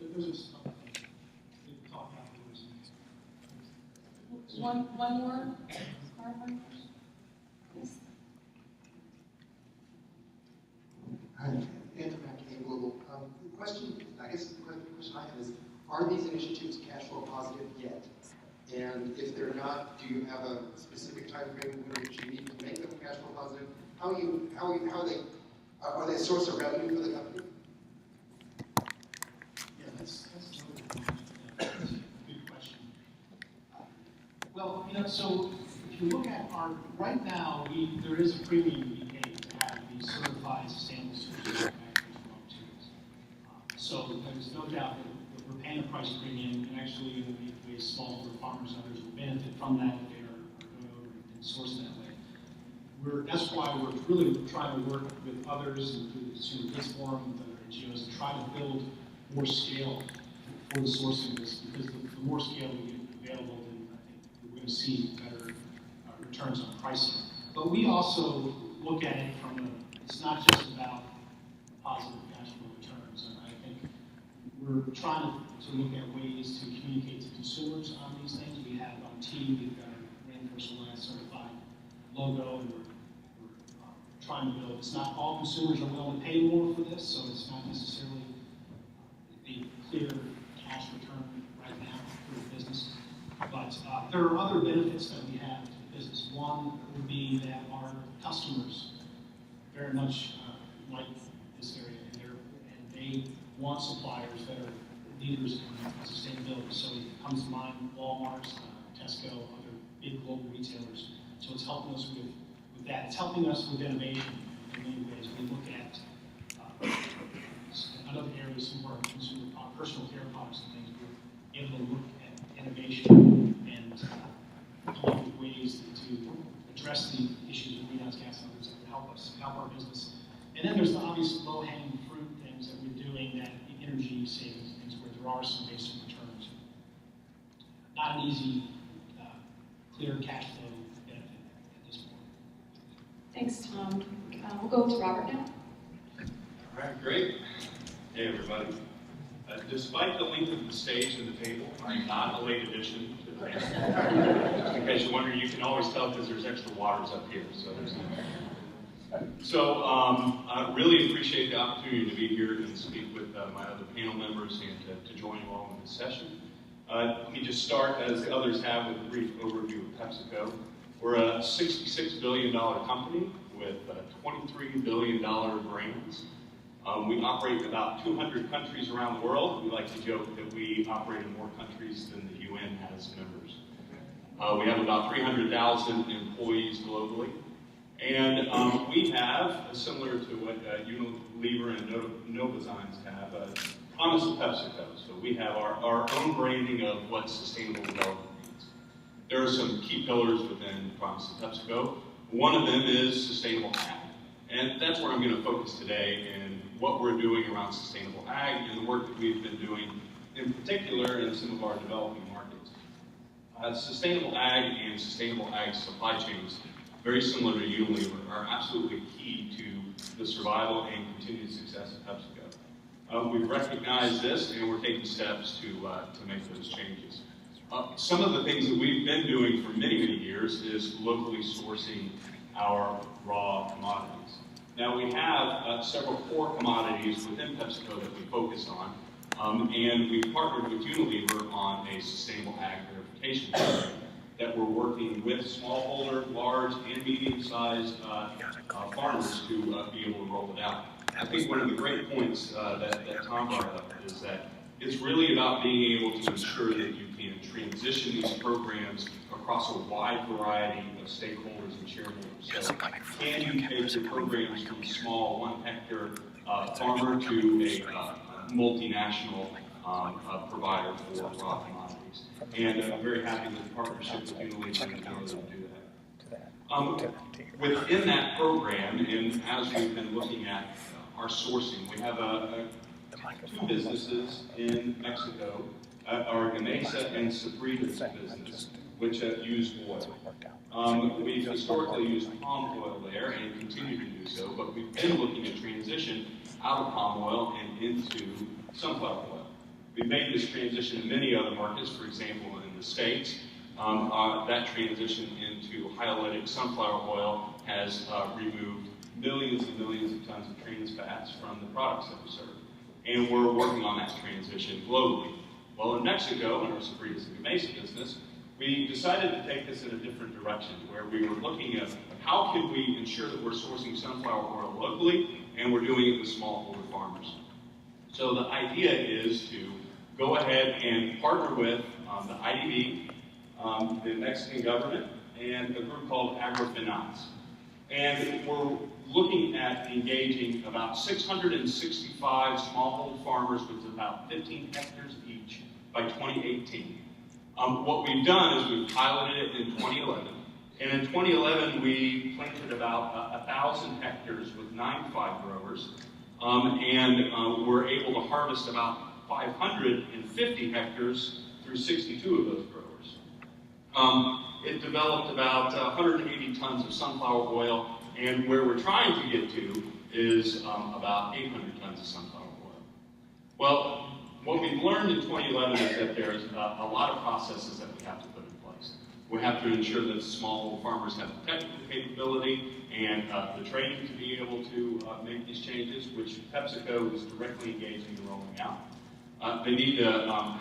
Those are some other things we can talk afterwards. One more clarifying question. Yes. Hi, Andrew McKay, Global. The question I have is, are these initiatives cash flow positive yet? And if they're not, do you have a specific time frame in which you need to make them cash flow positive? How are they a source of revenue for the company? Yeah, that's a good question. Well, so if you look at right now, there is a premium we pay to have these certified sustainable sources of manufacturing raw materials. So there's no doubt that we're paying a price premium, and actually the smallholder farmers and others will benefit from that if they are going over and sourcing that way. That's why we're really trying to work with others and through the Consumer Goods Forum and other NGOs to try to build more scale for the sourcing of this, because the more scale we get available, then I think we're going to see better returns on pricing. But we also look at it it's not just about positive cash flow returns. And I think we're trying to look at ways to communicate to consumers on these things. We have on we've got our Rainforest Alliance certified logo, and we're trying to build. It's not all consumers are willing to pay more for this, so it's not necessarily a clear cash return right now for the business. But there are other benefits that we have to the business. One would be that our customers very much like this area, and they want suppliers that are leaders in sustainability. So it comes to mind Walmart, Tesco, other big global retailers. So it's helping us with that. It's helping us with innovation in many ways. We look at another area, some of our consumer personal care products and things. We're able to look at innovation and come up with ways to address the issues of greenhouse gas and others that would help our business. And then there's the obvious low-hanging fruit things that we're doing, that the energy savings things where there are some basic returns. Not an easy, clear cash flow benefit at this point. Thanks, Tom. We'll go to Robert now. All right, great. Hey, everybody. Despite the length of the stage and the table, I'm not a late addition to the panel. In case you're wondering, you can always tell because there's extra waters up here. So I really appreciate the opportunity to be here and speak with my other panel members and to join you all in this session. Let me just start, as the others have, with a brief overview of PepsiCo. We're a $66 billion company with $23 billion brands. We operate in about 200 countries around the world. We like to joke that we operate in more countries than the UN has members. We have about 300,000 employees globally. And we have, similar to what Unilever and Novozymes have, a promise of PepsiCo. So we have our own branding of what sustainable development means. There are some key pillars within the promise of PepsiCo. One of them is sustainable ag. And that's where I'm going to focus today in what we're doing around sustainable ag and the work that we've been doing, in particular in some of our developing markets. Sustainable ag and sustainable ag supply chains, very similar to Unilever, are absolutely key to the survival and continued success of PepsiCo. We've recognized this, and we're taking steps to make those changes. Some of the things that we've been doing for many, many years is locally sourcing our raw commodities. Now, we have several core commodities within PepsiCo that we focus on, and we've partnered with Unilever on a sustainable ag verification program that we're working with smallholder, large, and medium-sized farmers to be able to roll it out. I think one of the great points that Tom brought up is that it's really about being able to ensure that you can transition these programs across a wide variety of stakeholders and shareholders. So can you take your programs from a small 1 hectare farmer to a multinational provider for raw commodities? And I'm very happy with the partnership with Unilever and the ability to do that. Within that program, and as we've been looking at our sourcing, we have two businesses in Mexico, our Gamesa and Sabritas business, which use oil. We've historically used palm oil there and continue to do so, but we've been looking at transition out of palm oil and into sunflower oil. We've made this transition in many other markets, for example, in the States. That transition into hyolytic sunflower oil has removed millions and millions of tons of trans fats from the products that we serve. And we're working on that transition globally. Well, in Mexico, in our Sabritas and Mesa business, we decided to take this in a different direction, where we were looking at how can we ensure that we're sourcing sunflower oil locally, and we're doing it with smallholder farmers. So the idea is to go ahead and partner with the IDB, the Mexican government, and a group called Agrofinance. And we're looking at engaging about 665 smallholder farmers with about 15 hectares each by 2018. What we've done is we've piloted it in 2011. And in 2011, we planted about 1,000 hectares with 95 growers. And we're able to harvest about 550 hectares through 62 of those growers. It developed about 180 tons of sunflower oil, and where we're trying to get to is about 800 tons of sunflower oil. Well, what we've learned in 2011 is that there's a lot of processes that we have to put in place. We have to ensure that small farmers have the technical capability and the training to be able to make these changes, which PepsiCo is directly engaging in rolling out. They need to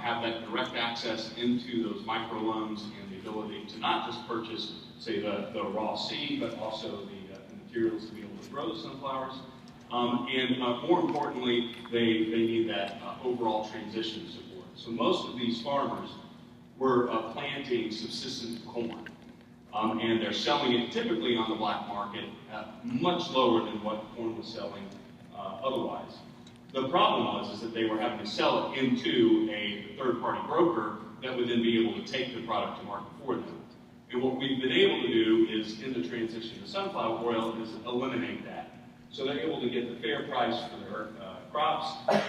have that direct access into those microloans and the ability to not just purchase, say, the raw seed, but also the materials to be able to grow the sunflowers. And more importantly, they need that overall transition support. So most of these farmers were planting subsistence corn, and they're selling it typically on the black market at much lower than what corn was selling otherwise. The problem is that they were having to sell it into a third-party broker that would then be able to take the product to market for them. And what we've been able to do is, in the transition to sunflower oil, is eliminate that. So they're able to get the fair price for their crops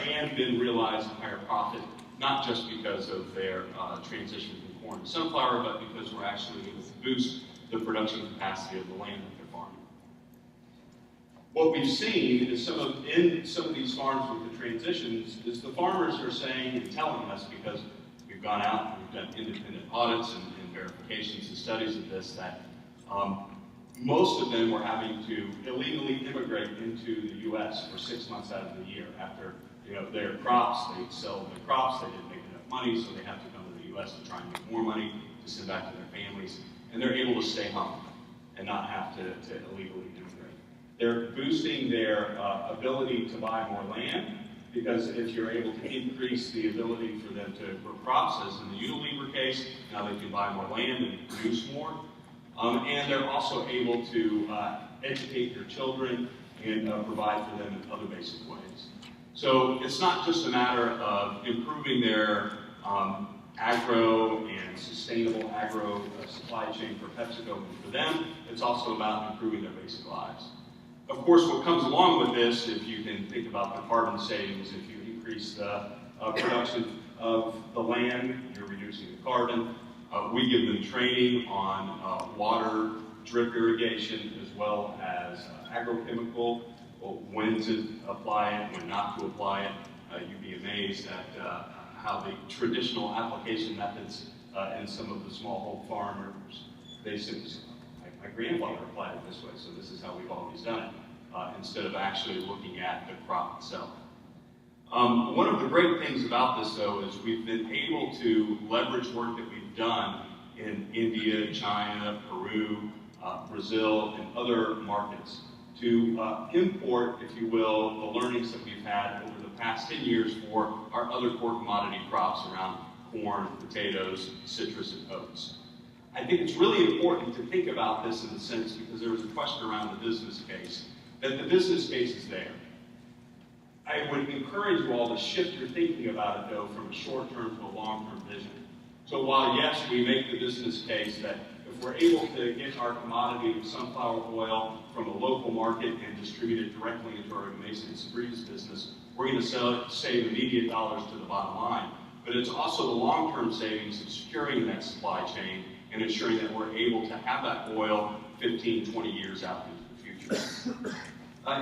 and then realize a higher profit, not just because of their transition from corn to sunflower, but because we're actually able to boost the production capacity of the land that they're farming. What we've seen is in some of these farms with the transitions is the farmers are saying and telling us, because we've gone out and we've done independent audits and verifications and studies of this, that most of them were having to illegally immigrate into the U.S. for 6 months out of the year. After their crops, they sell their crops, they didn't make enough money, so they have to come to the U.S. to try and make more money to send back to their families, and they're able to stay home and not have to illegally immigrate. They're boosting their ability to buy more land, because if you're able to increase the ability for them to grow crops, as in the Unilever case, now they can buy more land and produce more. And they're also able to educate their children and provide for them in other basic ways. So it's not just a matter of improving their agro and sustainable agro supply chain for PepsiCo and for them, it's also about improving their basic lives. Of course, what comes along with this, if you can think about the carbon savings, if you increase the production of the land, you're reducing the carbon. We give them training on water, drip irrigation, as well as agrochemical, when to apply it, when not to apply it. You'd be amazed at how the traditional application methods in some of the smallholder farmers, they simply, my grandfather applied it this way, so this is how we've always done it, instead of actually looking at the crop itself. One of the great things about this, though, is we've been able to leverage work that we've done in India, China, Peru, Brazil, and other markets to import, if you will, the learnings that we've had over the past 10 years for our other core commodity crops around corn, potatoes, citrus, and oats. I think it's really important to think about this in the sense, because there was a question around the business case, that the business case is there. I would encourage you all to shift your thinking about it, though, from a short-term to a long-term vision. So while, yes, we make the business case that if we're able to get our commodity of sunflower oil from a local market and distribute it directly into our Mesa and Sabritas business, we're going to save immediate dollars to the bottom line. But it's also the long-term savings of securing that supply chain and ensuring that we're able to have that oil 15, 20 years out into the future.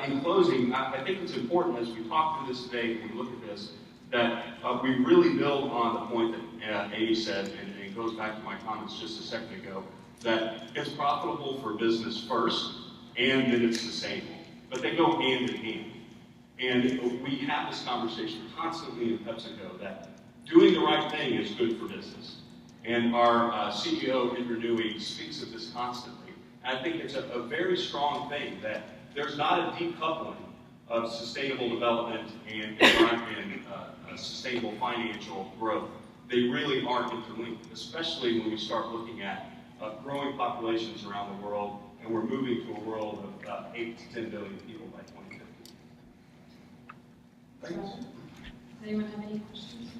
In closing, I think it's important as we talk through this today and we look at this, that we really build on the point that Amy said, and it goes back to my comments just a second ago, that it's profitable for business first, and that it's sustainable. But they go hand in hand. And we have this conversation constantly in PepsiCo that doing the right thing is good for business. And our CEO, Indra Nui, speaks of this constantly. And I think it's a very strong thing that there's not a decoupling of sustainable development and sustainable financial growth. They really are interlinked, especially when we start looking at growing populations around the world, and we're moving to a world of about 8 to 10 billion people by 2050. Thanks. Does anyone have any questions?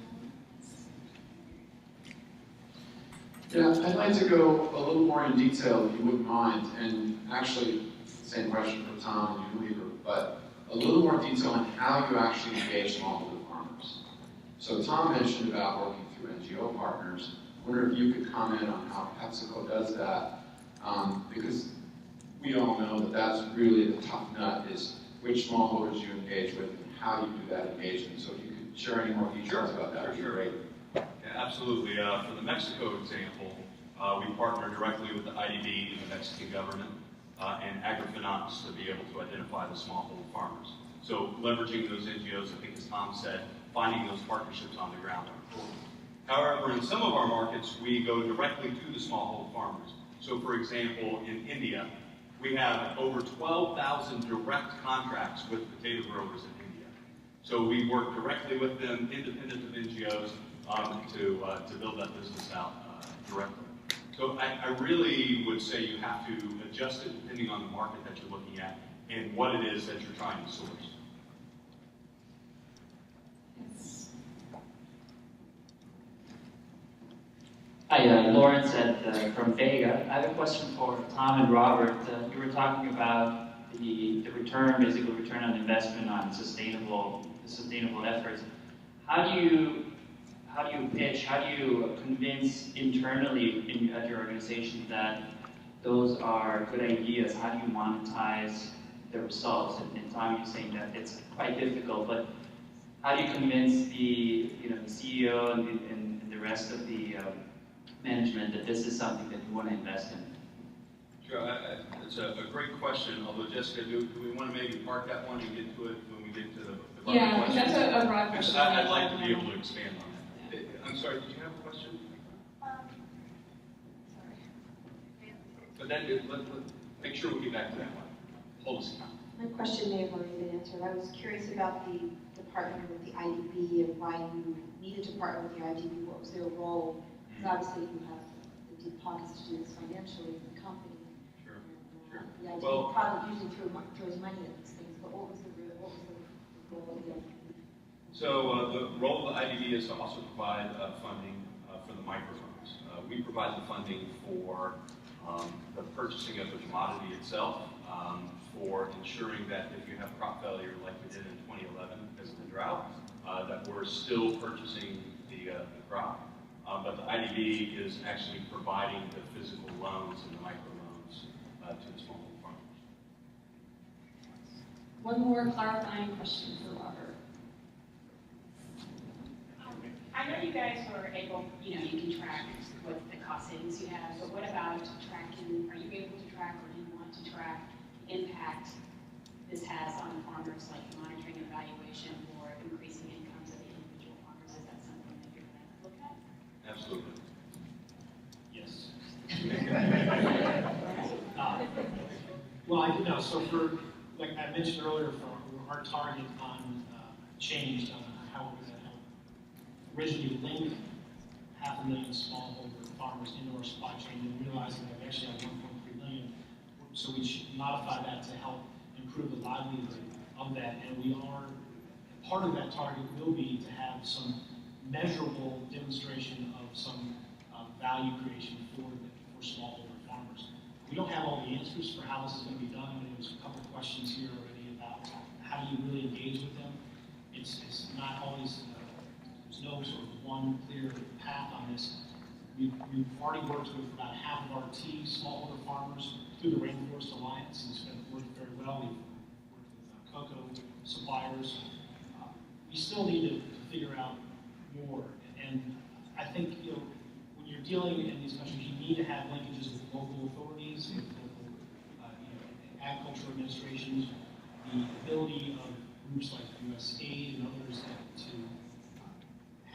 Yeah, I'd like to go a little more in detail, if you wouldn't mind, and actually, same question for Tom and Unilever, but a little more detail on how you actually engage smallholder farmers. So Tom mentioned about working through NGO partners. I wonder if you could comment on how PepsiCo does that, because we all know that that's really the tough nut, is which smallholders you engage with and how you do that engagement. So if you could share any more details about that, would be great. Yeah, absolutely. For the Mexico example, we partner directly with the IDB and the Mexican government and agrifinance to be able to identify the smallholder farmers. So leveraging those NGOs, I think as Tom said, finding those partnerships on the ground are important. However, in some of our markets, we go directly to the smallholder farmers. So for example, in India, we have over 12,000 direct contracts with potato growers in India. So we work directly with them, independent of NGOs, to build that business out directly. So I really would say you have to adjust it depending on the market that you're looking at and what it is that you're trying to source. Hi, Lawrence from Vega. I have a question for Tom and Robert. You were talking about the return, basically return on investment on sustainable efforts. How do you pitch? How do you convince internally at your organization that those are good ideas? How do you monetize the results? And Tom, you're saying that it's quite difficult, but how do you convince the CEO and the rest of the management that this is something that you want to invest in? Sure, it's a great question, although Jessica, do we want to maybe park that one and get to it when we get to the Yeah, question? that's a broad question. I'd like to be able to expand on that. I'm sorry, did you have a question? Sorry. But then let's make sure we get back to that one. Hold us accountable. My question may have already been answered. I was curious about the partnering with the IDB and why you needed to partner with the IDB. What was their role? Because obviously you have the deep pockets to do this financially as a company. Sure. And, the IDB Well, probably usually throws money at these things, but what was the role of the IDB? So the role of the IDB is to also provide funding for the microloans. We provide the funding for the purchasing of the commodity itself, for ensuring that if you have crop failure like we did in 2011 because of the drought, that we're still purchasing the crop. But the IDB is actually providing the physical loans and the microloans to the smallholder farmers. One more clarifying question for Robert. I know you guys are able, you can track what the cost savings you have, but what about tracking? Are you able to track, or do you want to track the impact this has on farmers, like monitoring and evaluation or increasing incomes of the individual farmers? Is that something that you're going to look at? Absolutely. Yes. Well, I do know. So for, like I mentioned earlier, for our target on change on how we're going to help originally link 500,000 smallholder farmers into our supply chain and realizing that we actually have 1.3 million. So we should modify that to help improve the livelihood of that. And we are, part of that target will be to have some measurable demonstration of some value creation for smallholder farmers. We don't have all the answers for how this is going to be done. I mean, there's a couple of questions here already about how do you really engage with them. It's not always, there's no sort of one clear path on this. We've already worked with about half of our tea smallholder farmers through the Rainforest Alliance, and it's been working very well. We've worked with cocoa suppliers. We still need to figure out board. And I think, you know, when you're dealing in these countries, you need to have linkages with local authorities, with local, you know, agricultural administrations, the ability of groups like USAID and others to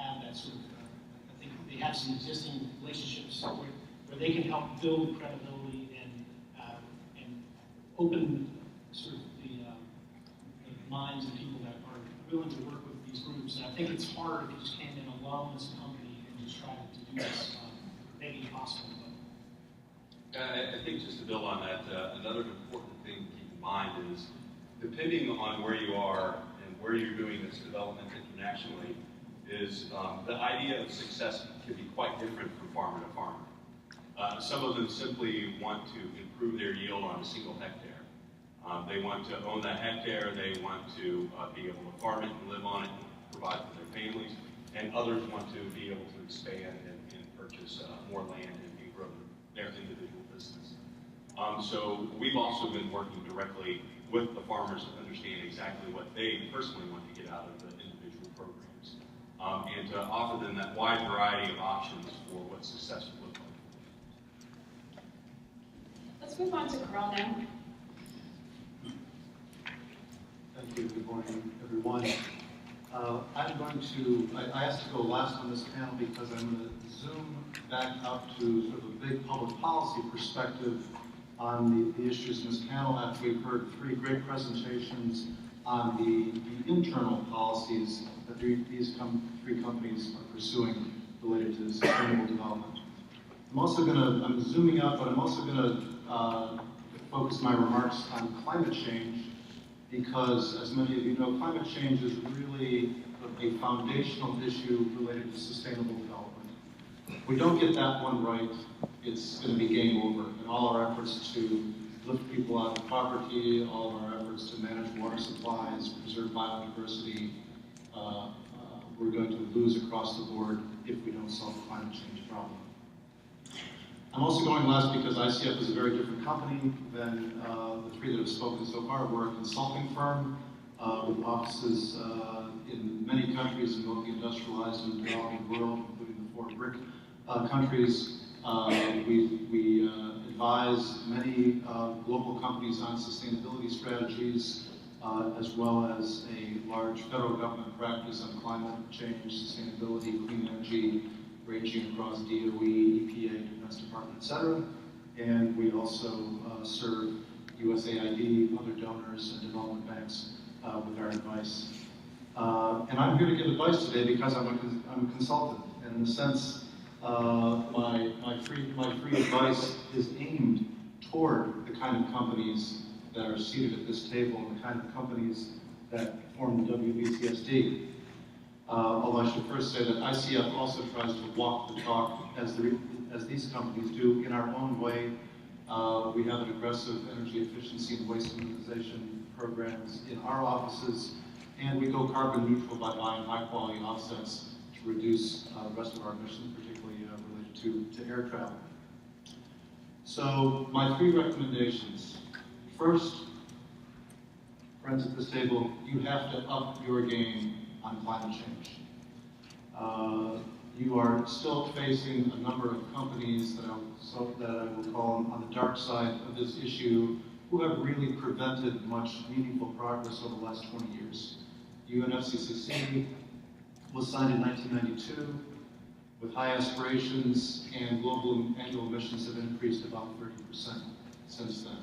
have that sort of, I think they have some existing relationships where they can help build credibility and open sort of the minds of people that are willing to work with these groups. And I think it's hard if you just came in alone as a company and just tried to do this, maybe possible. I think just to build on that, another important thing to keep in mind is, depending on where you are and where you're doing this development internationally, is the idea of success can be quite different from farmer to farmer. Some of them simply want to improve their yield on a single hectare. They want to own that hectare, they want to be able to farm it and live on it and provide for their families, and others want to be able to expand and purchase more land and grow their individual business. So we've also been working directly with the farmers to understand exactly what they personally want to get out of the individual programs, and to offer them that wide variety of options for what success would look like. Let's move on to Carl now. Thank you. Good morning, everyone. I'm going to, I asked to go last on this panel because I'm going to zoom back up to sort of a big public policy perspective on the issues in this panel after we've heard three great presentations on the internal policies that these three companies are pursuing related to sustainable development. I'm zooming up, but I'm also going to focus my remarks on climate change, because as many of you know, climate change is really a foundational issue related to sustainable development. If we don't get that one right, it's going to be game over. And all our efforts to lift people out of poverty, all of our efforts to manage water supplies, preserve biodiversity, we're going to lose across the board if we don't solve the climate change problem. I'm also going last because ICF is a very different company than the three that have spoken so far. We're a consulting firm with offices in many countries in both the industrialized and developing world, including the 4 BRIC countries. We advise many global companies on sustainability strategies, as well as a large federal government practice on climate change, sustainability, clean energy, ranging across DOE, EPA, Defense Department, et cetera. And we also serve USAID, other donors, and development banks with our advice. And I'm here to give advice today because I'm a consultant. And in a sense, my free advice is aimed toward the kind of companies that are seated at this table and the kind of companies that form the WBCSD. Although I should first say that ICF also tries to walk the talk as these companies do in our own way. We have an aggressive energy efficiency and waste minimization programs in our offices, and we go carbon neutral by buying high-quality offsets to reduce the rest of our emissions, particularly related to air travel. So my 3 recommendations. First, friends at this table, you have to up your game on climate change. You are still facing a number of companies that I will call on the dark side of this issue, who have really prevented much meaningful progress over the last 20 years. UNFCCC was signed in 1992 with high aspirations, and global annual emissions have increased about 30% since then.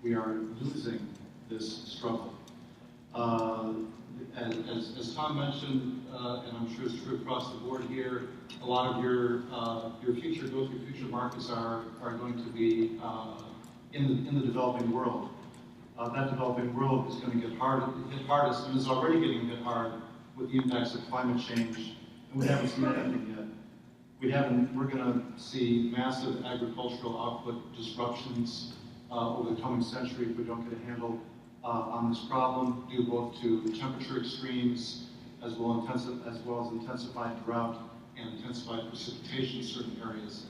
We are losing this struggle. As Tom mentioned, and I'm sure it's true across the board here, a lot of your future markets are going to be in the developing world. That developing world is going to get hit hardest, and is already getting hit hard with the impacts of climate change, and we haven't seen anything yet. We're going to see massive agricultural output disruptions over the coming century if we don't get a handle on this problem, due both to temperature extremes as well as intensified drought and intensified precipitation in certain areas,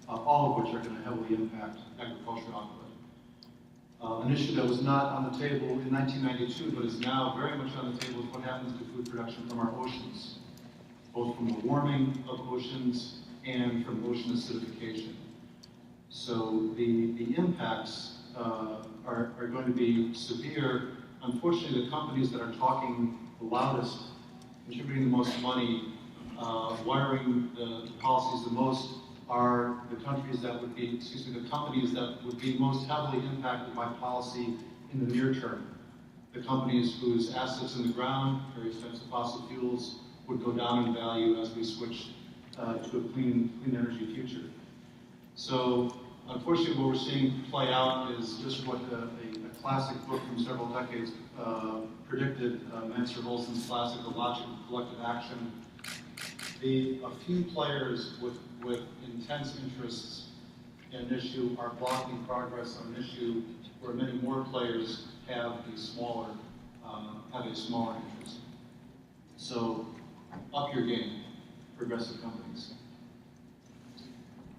all of which are going to heavily impact agricultural output. An issue that was not on the table in 1992, but is now very much on the table, is what happens to food production from our oceans. both from the warming of oceans and from ocean acidification. So the impacts are going to be severe. Unfortunately, the companies that are talking the loudest, contributing the most money, wiring the policies the most, are the countries that would be, the companies that would be most heavily impacted by policy in the near term. The companies whose assets in the ground, very expensive fossil fuels, would go down in value as we switch to a clean energy future. So unfortunately, what we're seeing play out is just what a classic book from several decades predicted, Mansur Olson's classic, The Logic of Collective Action. A few players with intense interests in an issue are blocking progress on an issue where many more players have a smaller interest. So, up your game, progressive companies.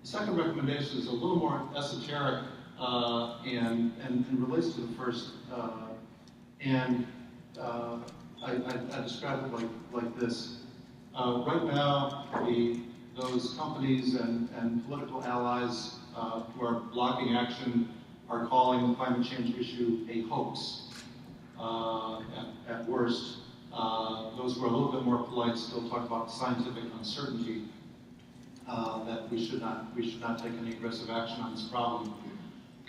The second recommendation is a little more esoteric and relates to the first. I describe it like this. Right now, those companies and political allies who are blocking action are calling the climate change issue a hoax at worst. Those who are a little bit more polite still talk about scientific uncertainty, that we should not take any aggressive action on this problem.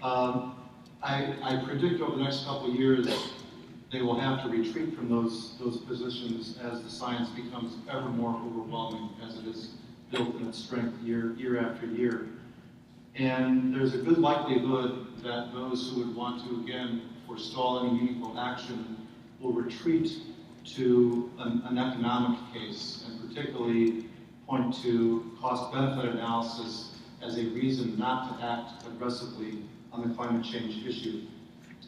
I predict over the next couple of years they will have to retreat from those positions as the science becomes ever more overwhelming, as it is built in its strength year after year. And there's a good likelihood that those who would want to, again, forestall any meaningful action will retreat to an economic case, and particularly point to cost-benefit analysis as a reason not to act aggressively on the climate change issue.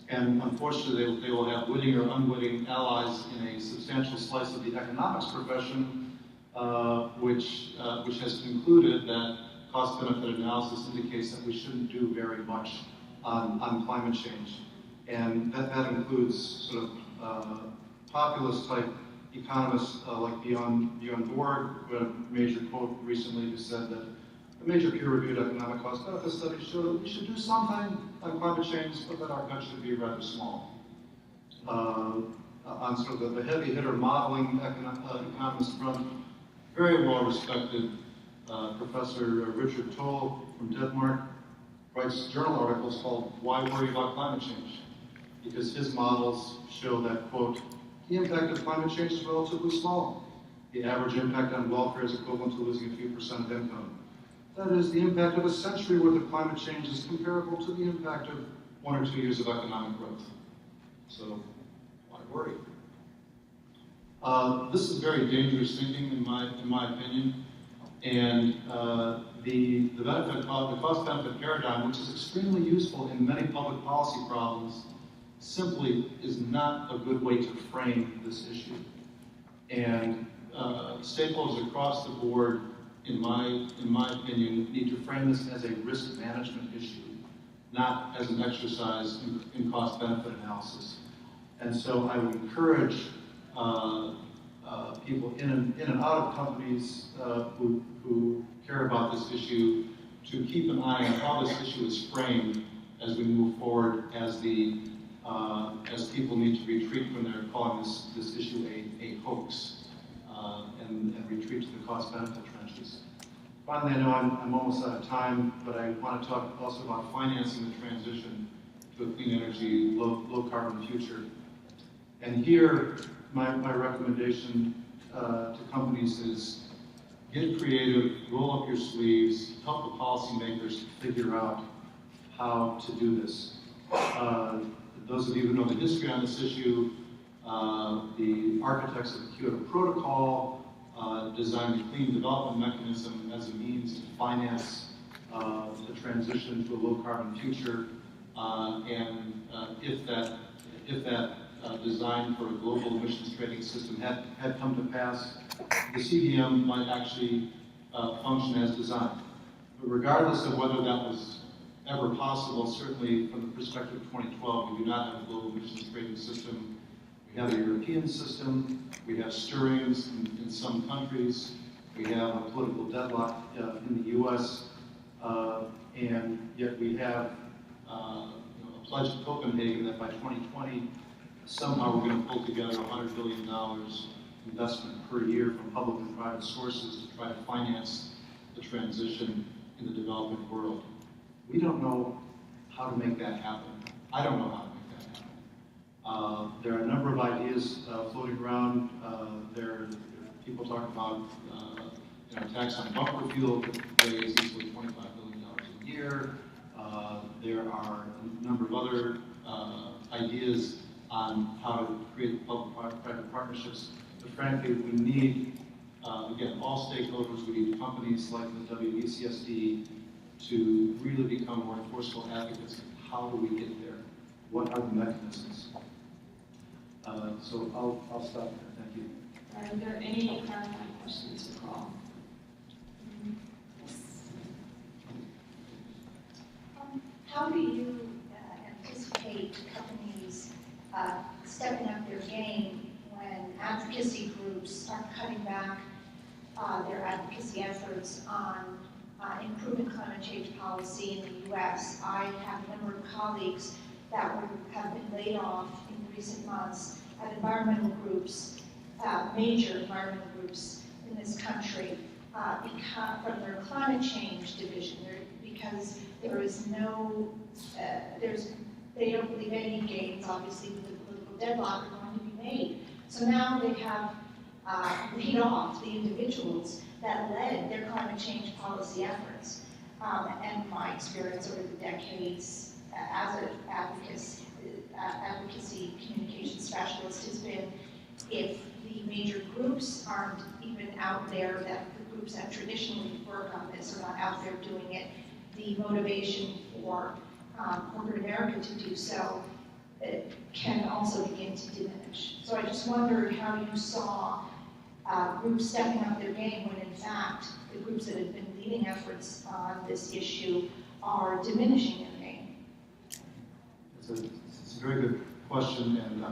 And unfortunately, they will have witting or unwitting allies in a substantial slice of the economics profession, which has concluded that cost-benefit analysis indicates that we shouldn't do very much on climate change. And that includes sort of populist-type economists like Bjorn Borg, who had a major quote recently who said that a major peer-reviewed economic cost-benefit study showed that we should do something on climate change, but that our cut should be rather small. On sort of the heavy hitter modeling economist front, very well-respected Professor Richard Toll from Denmark writes journal articles called "Why Worry About Climate Change?" because his models show that, quote, the impact of climate change is relatively small. The average impact on welfare is equivalent to losing a few percent of income. That is, the impact of a century worth of climate change is comparable to the impact of 1 or 2 years of economic growth. So, why worry? This is very dangerous thinking, in my opinion. And the cost-benefit paradigm, which is extremely useful in many public policy problems, simply is not a good way to frame this issue. And stakeholders across the board, in my opinion, need to frame this as a risk management issue, not as an exercise in cost-benefit analysis. And so I would encourage people in and out of companies who care about this issue to keep an eye on how this issue is framed as we move forward, as people need to retreat from their calling this issue a hoax, and retreat to the cost-benefit trenches. Finally, I know I'm almost out of time, but I want to talk also about financing the transition to a clean energy, low-carbon future. And here, my recommendation to companies is get creative, roll up your sleeves, help the policymakers figure out how to do this. Those of you who know the history on this issue, the architects of the Kyoto Protocol designed the clean development mechanism as a means to finance the transition to a low-carbon future. If that design for a global emissions trading system had come to pass, the CDM might actually function as designed. But regardless of whether that was ever possible, certainly from the perspective of 2012, we do not have a global emissions trading system. We have a European system, we have stirrings in some countries, We have a political deadlock in the U.S., and yet we have a pledge to Copenhagen that by 2020, somehow we're going to pull together $100 billion investment per year from public and private sources to try to finance the transition in the developing world. We don't know how to make that happen. I don't know how to make that happen. There are a number of ideas floating around. There are people talking about tax on bunker fuel that raise easily $25 billion a year. There are a number of other ideas on how to create public-private partnerships. But frankly, we need, again, all stakeholders. We need companies like the WECSD to really become more forceful advocates. How do we get there? What are the mechanisms? So I'll stop there. Thank you. Are there any clarifying questions for Carl? How do you anticipate companies stepping up their game when advocacy groups are cutting back their advocacy efforts on improving climate change policy in the U.S.? I have a number of colleagues that have been laid off in recent months at environmental groups, major environmental groups in this country, from their climate change division, because there is no, they don't believe any gains, obviously, with the political deadlock are going to be made. So now they have laid off the individuals that led their climate change policy efforts. And my experience over the decades as an advocacy communication specialist has been, if the major groups aren't even out there, that the groups that traditionally work on this are not out there doing it, the motivation for corporate America to do so can also begin to diminish. So I just wondered how you saw groups stepping up their game when in fact the groups that have been leading efforts on this issue are diminishing their game. It's a very good question, and I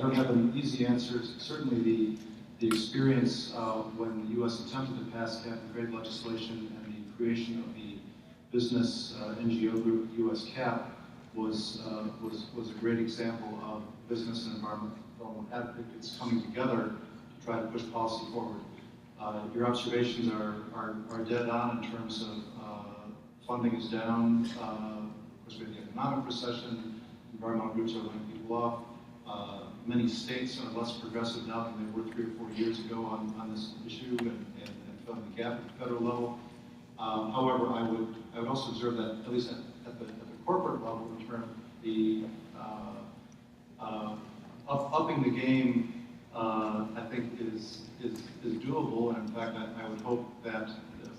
don't have an easy answer. Certainly the experience when the U.S. attempted to pass cap and trade legislation and the creation of the business NGO group, U.S. CAP, was a great example of business and environmental advocates coming together to try to push policy forward. Your observations are dead on in terms of funding is down. Of course, we have the economic recession. Environmental groups are laying people off. Many states are less progressive now than they were 3 or 4 years ago on this issue and filling the gap at the federal level. However, I would also observe that at least at the corporate level, in terms of the upping the game, I think is doable. And in fact, I would hope that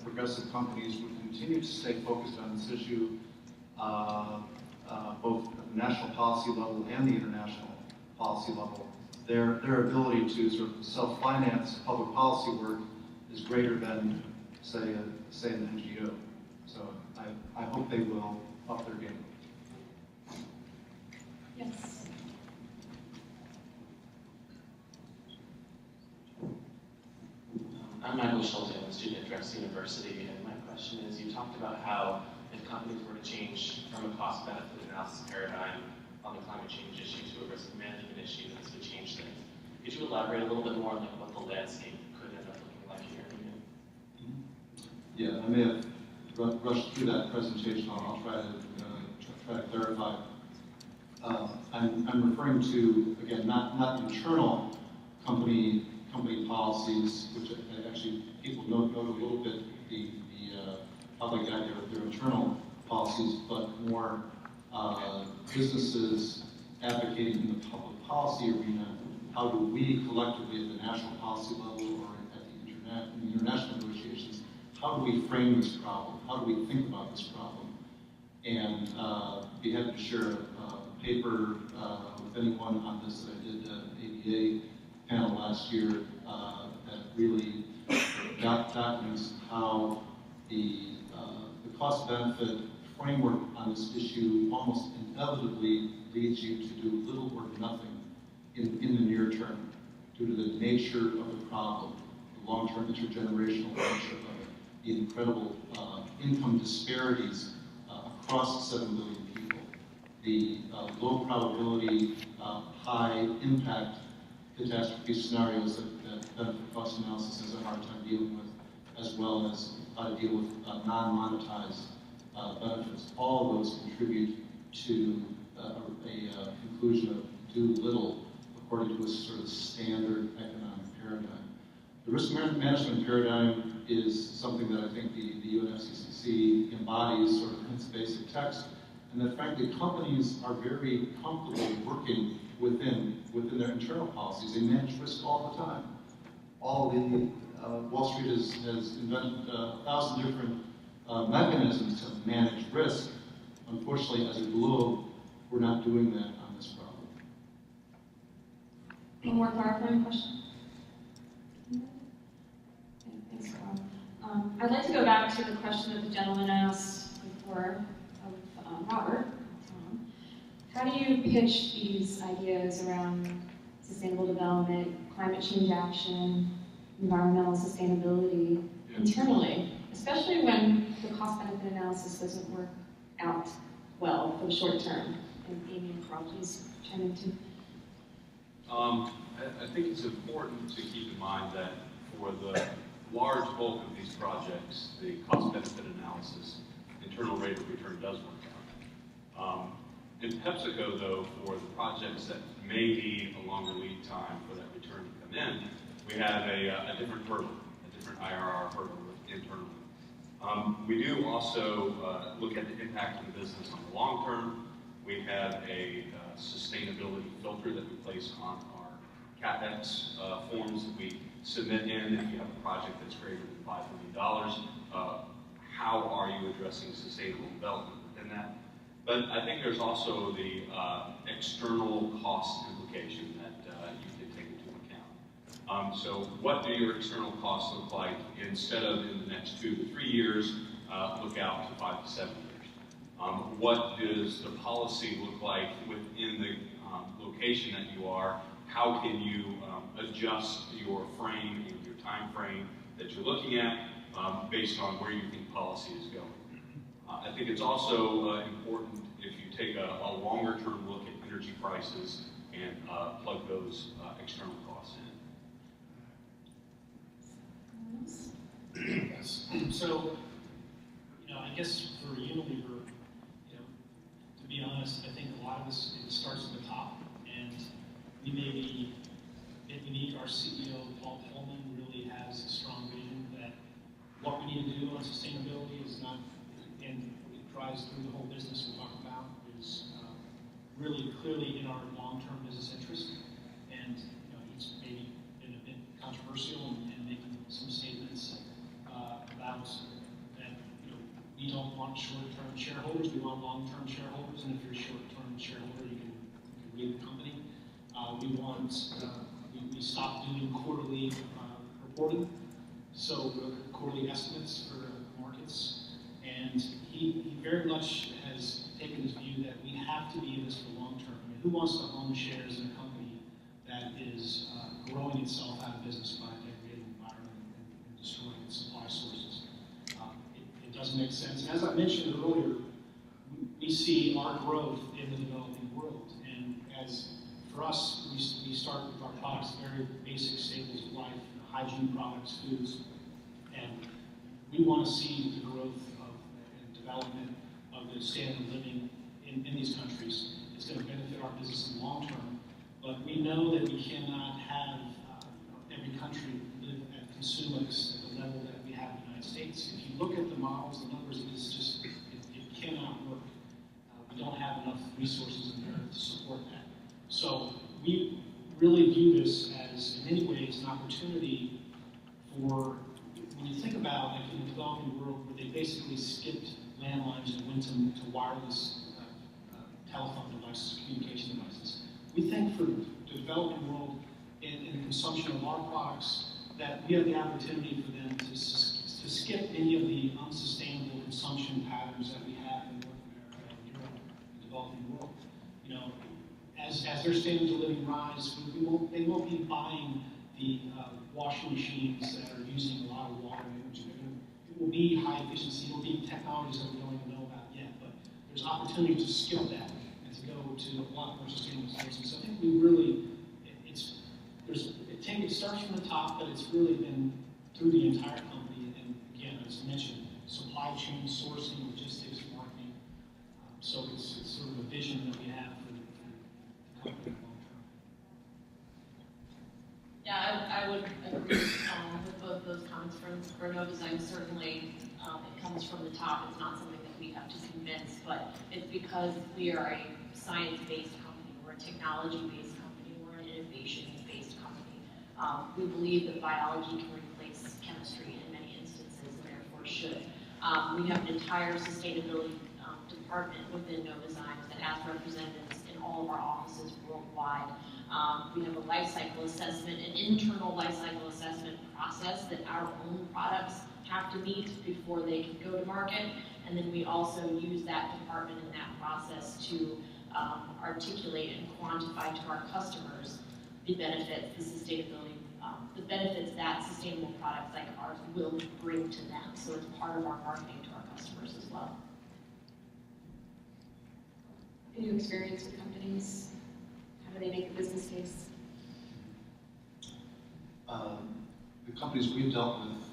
progressive companies would continue to stay focused on this issue, both at the national policy level and the international policy level. Their ability to sort of self-finance public policy work is greater than, say an NGO. So I hope they will up their game. Yes. I'm Michael Schulte, I'm a student at Drexel University, and my question is, you talked about how if companies were to change from a cost-benefit analysis paradigm on the climate change issue to a risk management issue, this would change things. Could you elaborate a little bit more on what the landscape could end up looking like here? Yeah, I may have rushed through that presentation. I'll try to clarify. I'm referring to, again, not internal company policies, which actually people know a little bit how they got their internal policies, but more businesses advocating in the public policy arena. How do we collectively at the national policy level or at the international negotiations, how do we frame this problem? How do we think about this problem? And be happy to share a paper with anyone on this that I did an ABA panel last year that really documents how the cost-benefit framework on this issue almost inevitably leads you to do little or nothing in the near term due to the nature of the problem. long-term intergenerational ownership of it, the incredible income disparities across 7 billion people, the low probability, high impact catastrophe scenarios that benefit cost analysis has a hard time dealing with, as well as how to deal with non-monetized benefits. All of those contribute to a conclusion of do little according to a sort of standard economic paradigm. The risk management paradigm is something that I think the UNFCCC embodies sort of in its basic text, and that frankly companies are very comfortable working within their internal policies. They manage risk all the time. Wall Street has invented 1,000 different mechanisms to manage risk. Unfortunately, as a globe, we're not doing that on this problem. One more clarifying question? Okay, thanks, Rob. I'd like to go back to the question that the gentleman asked before of Robert. How do you pitch these ideas around sustainable development, climate change action, environmental sustainability internally, especially when the cost-benefit analysis doesn't work out well for the short term? And Amy and Carl, please chime in too. I think it's important to keep in mind that for the large bulk of these projects, the cost-benefit analysis, internal rate of return does work out. In PepsiCo, though, for the projects that may need a longer lead time for that return to come in, we have a different hurdle, a different IRR hurdle internally. We do also look at the impact of the business on the long term. We have a sustainability filter that we place on our CapEx forms that we submit in. If you have a project that's greater than $5 million, how are you addressing sustainable development within that? But I think there's also the external cost implication that you can take into account. So what do your external costs look like instead of in the next 2 to 3 years, look out to 5 to 7 years? What does the policy look like within the location that you are? How can you adjust your frame and your time frame that you're looking at based on where you think policy is going? I think it's also important if you take a longer term look at energy prices and plug those external costs in. Yes. So, I guess for Unilever, to be honest, I think a lot of this it starts at the top, and we may be a bit unique. Our CEO, Paul Pullman, really has a strong vision that what we need to do on sustainability is not, and it drives through the whole business we talk about, is really clearly in our long-term business interest. And he's maybe been a bit controversial in making some statements about that. We don't want short-term shareholders. We want long-term shareholders. And if you're a short-term shareholder, you can leave the company. We stopped doing quarterly reporting, so quarterly estimates for markets. And he very much has taken this view that we have to be in this for the long term. I mean, who wants to own shares in a company that is growing itself out of business by degrading the environment and destroying its supply sources? It doesn't make sense. And as I mentioned earlier, we see our growth in the developing world. And as for us, we start with our products, very basic staples of life, hygiene products, foods, and we want to see the growth and development of the standard of living in these countries. It's going to benefit our business in the long term, but we know that we cannot have every country live and consume at the level that we have in the United States. If you look at the models, the numbers, it cannot work. We don't have enough resources in there to support that. So we really view this as, in many ways, an opportunity for, when you think about, like in the developing world, where they basically skipped landlines and went to wireless telephone devices, communication devices. We think for the developing world, in the consumption of our products, that we have the opportunity for them to skip any of the unsustainable consumption patterns that we have in North America and Europe, the developing world. As their standards of living rise, they won't be buying the washing machines that are using a lot of water and energy. It will be high efficiency, it will be technologies that we don't even know about yet, but there's opportunity to skip that and to go to a lot more sustainable sources. So I think we really, it starts from the top, but it's really been through the entire company. And again, as mentioned, supply chain, sourcing, logistics, marketing. So it's sort of a vision that we have for the company long term. Yeah, I would agree with both those comments for no design. Certainly, it comes from the top. It's not something that we have to convince, but it's because we are a science-based company. We're a technology-based company. We're an innovation-based company. We believe that biology can replace chemistry in many instances, and therefore should. We have an entire sustainability department within Novozymes that has representatives in all of our offices worldwide. We have a life cycle assessment, an internal life cycle assessment process that our own products have to meet before they can go to market. And then we also use that department in that process to articulate and quantify to our customers the benefits, the sustainability, the benefits that sustainable products like ours will bring to them. So it's part of our marketing to our customers as well. Any experience with companies? How do they make a business case? The companies we've dealt with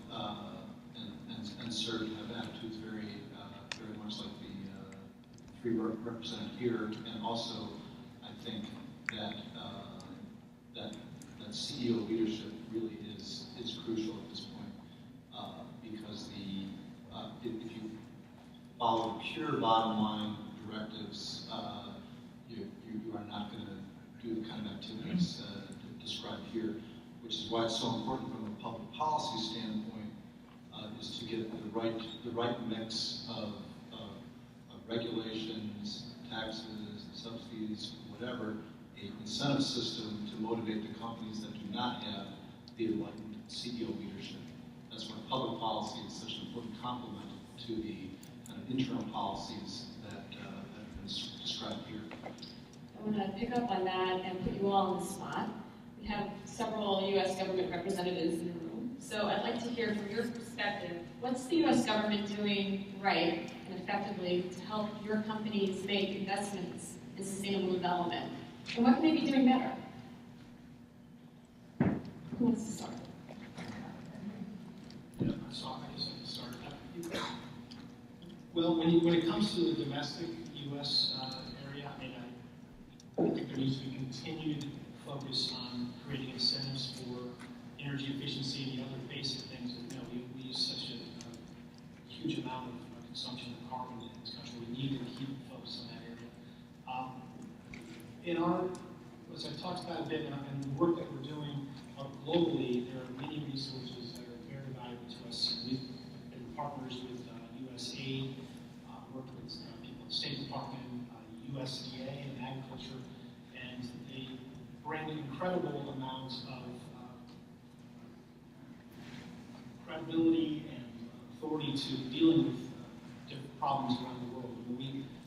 and served have attitudes very much like the three represented here, and also I think that that CEO leadership really is crucial at this point, because if you follow the pure bottom line directives, you are not going to do the kind of activities described here, which is why it's so important from a public policy standpoint, is to get the right mix of regulations, taxes, subsidies, whatever, a incentive system to motivate the companies that do not have the enlightened CEO leadership. That's why public policy is such an important complement to the kind of internal policies that have been described here. I want to pick up on that and put you all on the spot. We have several U.S. government representatives in the room, so I'd like to hear from your perspective, what's the U.S. government doing right and effectively to help your companies make investments in sustainable development? And what can they be doing better? Who wants to start? Yeah, so I guess I can start. Well, when it comes to the domestic U.S. area, I think there needs to be continued focus on creating incentives for energy efficiency and the other basic things that we use such a huge amount of consumption of carbon in this country. We need to keep focused on that area. As I talked about a bit, in the work that we're doing globally, there are many resources that are very valuable to us. We've been partners with USAID, worked with people at the State Department, USDA and agriculture, and they bring incredible amounts of credibility and authority to dealing with different problems around the world.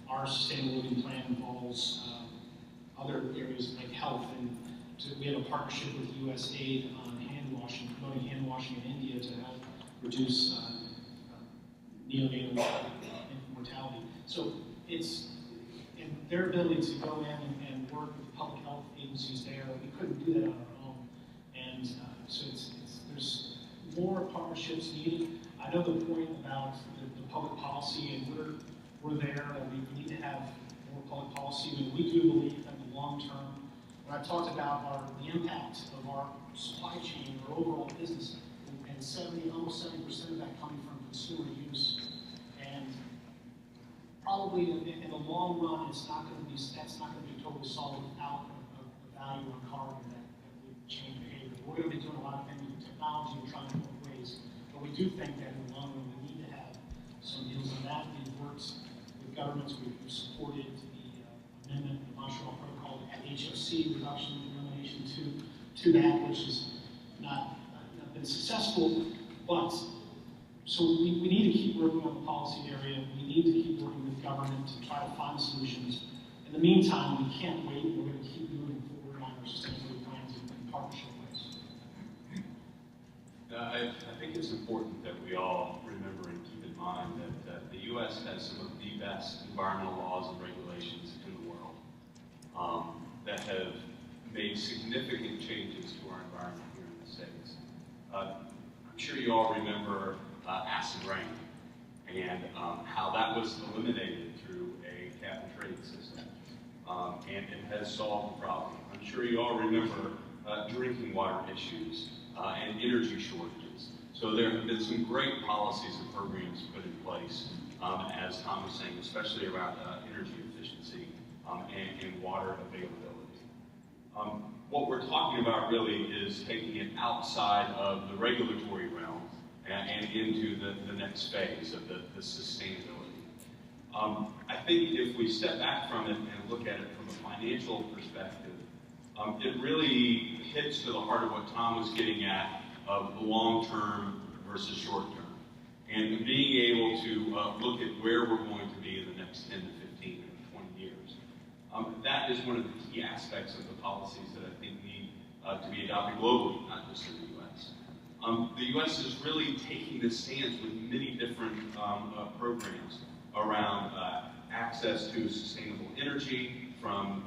Our sustainable living plan involves other areas like health, and we have a partnership with USAID on hand washing, promoting hand washing in India to help reduce neonatal mortality. So it's in their ability to go in and work with public health agencies there. We couldn't do that on our own, and so there's more partnerships needed. I know the point about the public policy, and we're there. We need to have more public policy. I mean, we do believe that in the long term, when I talked about the impact of our supply chain, our overall business, and almost 70% of that coming from consumer use, and probably in the long run, that's not going to be totally solid without a value on carbon that would change behavior. We're going to be doing a lot of things with technology and trying to find ways, but we do think that in the long run, we need to have some deals on that. We've worked with governments. We've supported the amendment of the Montreal Protocol at HFC, reduction and elimination to that, which has not been successful, but so we need to keep working on the policy area. We need to keep working with government to try to find solutions. In the meantime, we can't wait. We're going to keep moving forward on our sustainability plans in partnership ways. I think it's important that we all remember and keep in mind that the U.S. has some of the best environmental laws and regulations in the world that have made significant changes to our environment here in the States. I'm sure you all remember acid rain and how that was eliminated through a cap-and-trade system, and it has solved the problem. I'm sure you all remember drinking water issues and energy shortages. So there have been some great policies and programs put in place, as Tom was saying, especially around energy efficiency and water availability. What we're talking about really is taking it outside of the regulatory realm and into the next phase of the sustainability. I think if we step back from it and look at it from a financial perspective, it really hits to the heart of what Tom was getting at of long-term versus short-term, and being able to look at where we're going to be in the next 10 to 15 or 20 years. That is one of the key aspects of the policies that I think need to be adopted globally, not just in the U.S. The U.S. is really taking this stance with many different programs around access to sustainable energy, from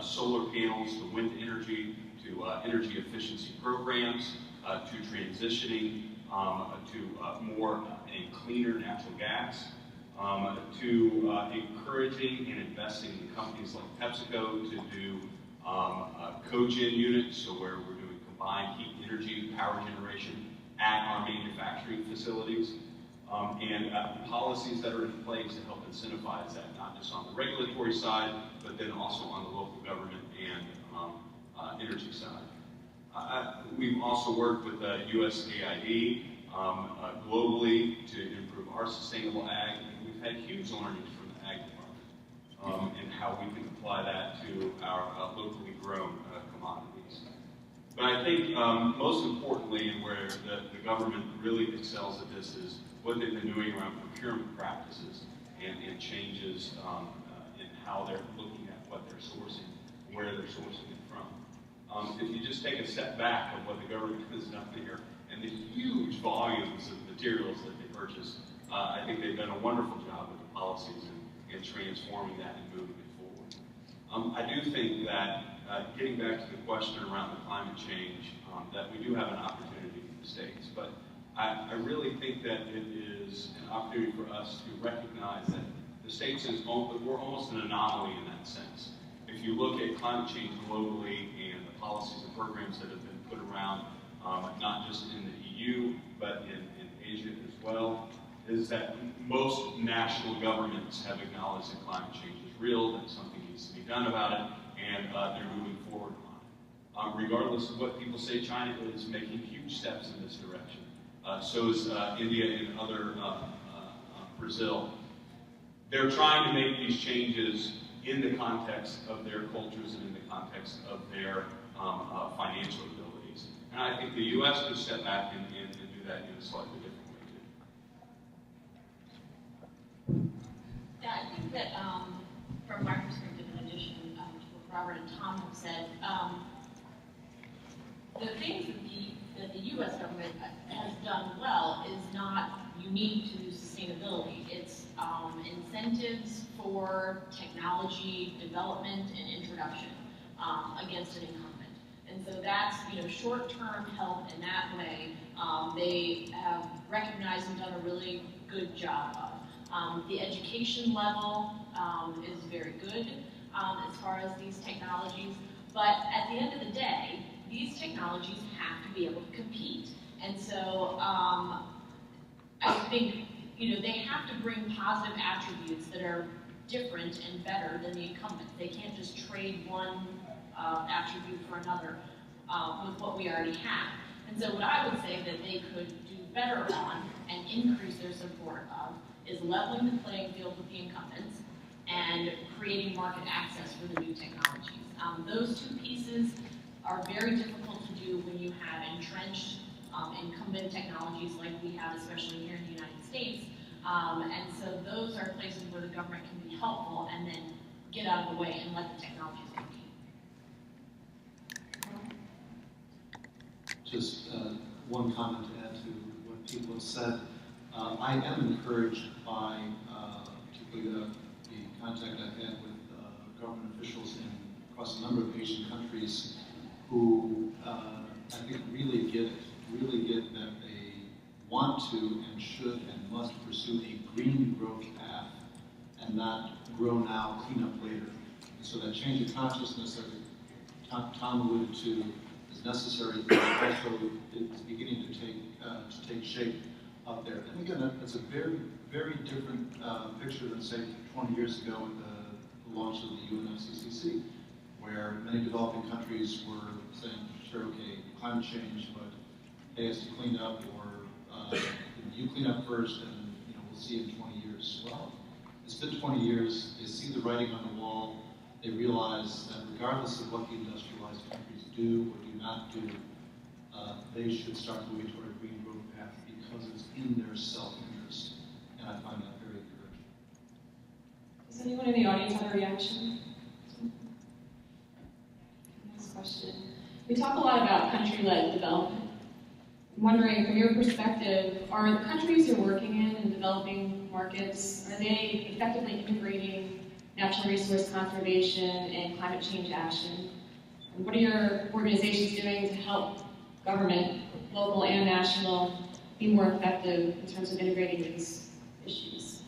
solar panels to wind energy, to energy efficiency programs, to transitioning to more and cleaner natural gas, to encouraging and investing in companies like PepsiCo to do cogen units, so where we're doing combined heat energy power generation at our manufacturing facilities, and policies that are in place to help incentivize that, not just on the regulatory side, but then also on the local government and energy side. We've also worked with USAID globally to improve our sustainable ag, and we've had huge learnings from the ag department and how we can apply that to our locally grown commodities. But I think most importantly, and where the government really excels at this, is what they've been doing around procurement practices and changes in how they're looking at what they're sourcing, where they're sourcing it from. If you just take a step back of what the government has done here and the huge volumes of materials that they purchase, I think they've done a wonderful job with the policies and transforming that and moving it forward. I do think that, getting back to the question around the climate change, that we do have an opportunity in the States, but I really think that it is an opportunity for us to recognize that the States we're almost an anomaly in that sense. If you look at climate change globally and the policies and programs that have been put around, not just in the EU, but in Asia as well, is that most national governments have acknowledged that climate change is real, that something needs to be done about it, and they're moving forward on it. Regardless of what people say, China is making huge steps in this direction. So is India and other, Brazil. They're trying to make these changes in the context of their cultures and in the context of their financial abilities. And I think the U.S. could step back and do that in a slightly different way too. Yeah, I think that from my perspective, in addition to what Robert and Tom have said, the things that the U.S. government has done well is not unique to sustainability. It's incentives for technology development and introduction against an incumbent. And so that's, short-term help in that way. They have recognized and done a really good job of. The education level is very good as far as these technologies. But at the end of the day, these technologies have to be able to compete. And so I think, they have to bring positive attributes that are different and better than the incumbent. They can't just trade one attribute for another with what we already have. And so what I would say that they could do better on and increase their support of is leveling the playing field with the incumbents and creating market access for the new technologies. Those two pieces are very difficult to do when you have entrenched incumbent technologies like we have, especially here in the United States. And so those are places where the government can be helpful and then get out of the way and let the technologies compete. Just one comment to add people have said. I am encouraged by particularly the contact I've had with government officials across a number of Asian countries who I think really get that they want to and should and must pursue a green growth path and not grow now, clean up later. And so that change of consciousness that Tom alluded to is necessary, but also is beginning to take shape out there. And again, it's a very, very different picture than, say, 20 years ago with the launch of the UNFCCC, where many developing countries were saying, sure, okay, climate change, but pay us to clean up, or you clean up first, and we'll see in 20 years. Well, it's been 20 years. They see the writing on the wall. They realize that regardless of what the industrialized countries do or do not do, they should start moving toward a green growth path because it's in their self-interest. And I find that very encouraging. Does anyone in the audience have a reaction? Next question. We talk a lot about country-led development. I'm wondering, from your perspective, are the countries you're working in developing markets, are they effectively integrating natural resource conservation and climate change action? And what are your organizations doing to help government, local and national, be more effective in terms of integrating these issues?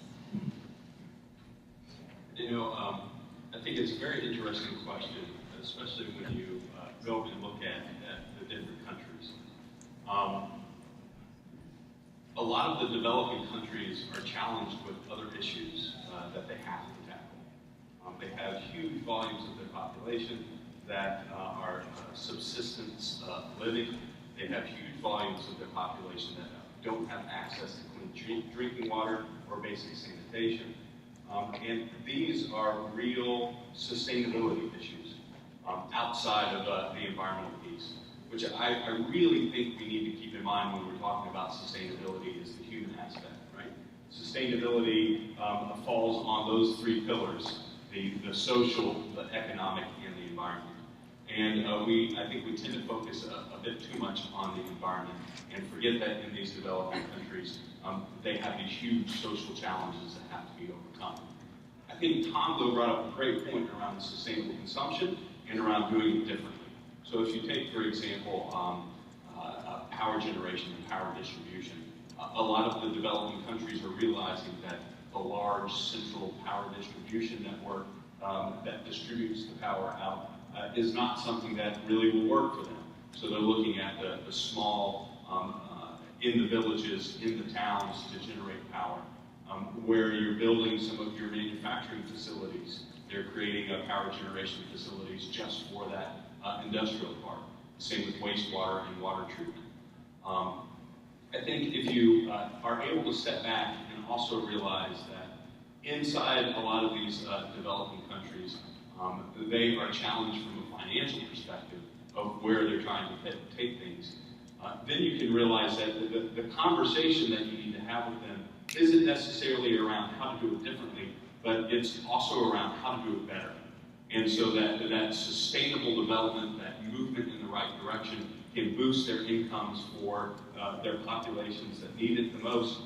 I think it's a very interesting question, especially when you go and look at the different countries. A lot of the developing countries are challenged with other issues that they have to tackle. They have huge volumes of their population that are subsistence living. They have huge volumes of their population that don't have access to clean drinking water or basic sanitation. And these are real sustainability issues outside of the environmental piece, which I really think we need to keep in mind when we're talking about sustainability is the human aspect, right? Sustainability falls on those three pillars, the social, the economic, and the environment. And I think we tend to focus a bit too much on the environment and forget that in these developing countries, they have these huge social challenges that have to be overcome. I think Tom, though, brought up a great point around sustainable consumption and around doing it differently. So if you take, for example, power generation and power distribution, a lot of the developing countries are realizing that the large central power distribution network that distributes the power out is not something that really will work for them. So they're looking at the small, in the villages, in the towns to generate power. Where you're building some of your manufacturing facilities, they're creating power generation facilities just for that industrial part. Same with wastewater and water treatment. I think if you are able to step back and also realize that inside a lot of these developing countries, they are challenged from a financial perspective of where they're trying to take things. Then you can realize that the conversation that you need to have with them isn't necessarily around how to do it differently, but it's also around how to do it better. And so that sustainable development, that movement in the right direction can boost their incomes for their populations that need it the most,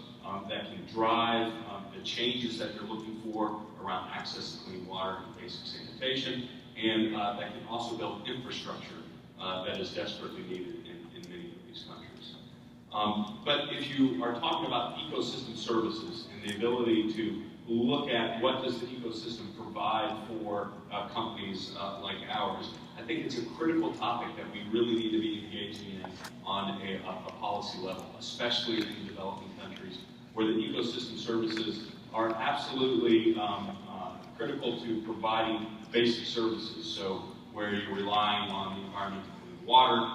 that can drive the changes that they're looking for around access to clean water and basic sanitation, and that can also build infrastructure that is desperately needed in many of these countries. But if you are talking about ecosystem services and the ability to look at what does the ecosystem provide for companies like ours, I think it's a critical topic that we really need to be engaging in on a policy level, especially in developing countries, where the ecosystem services are absolutely critical to providing basic services. So where you're relying on the environment to clean water,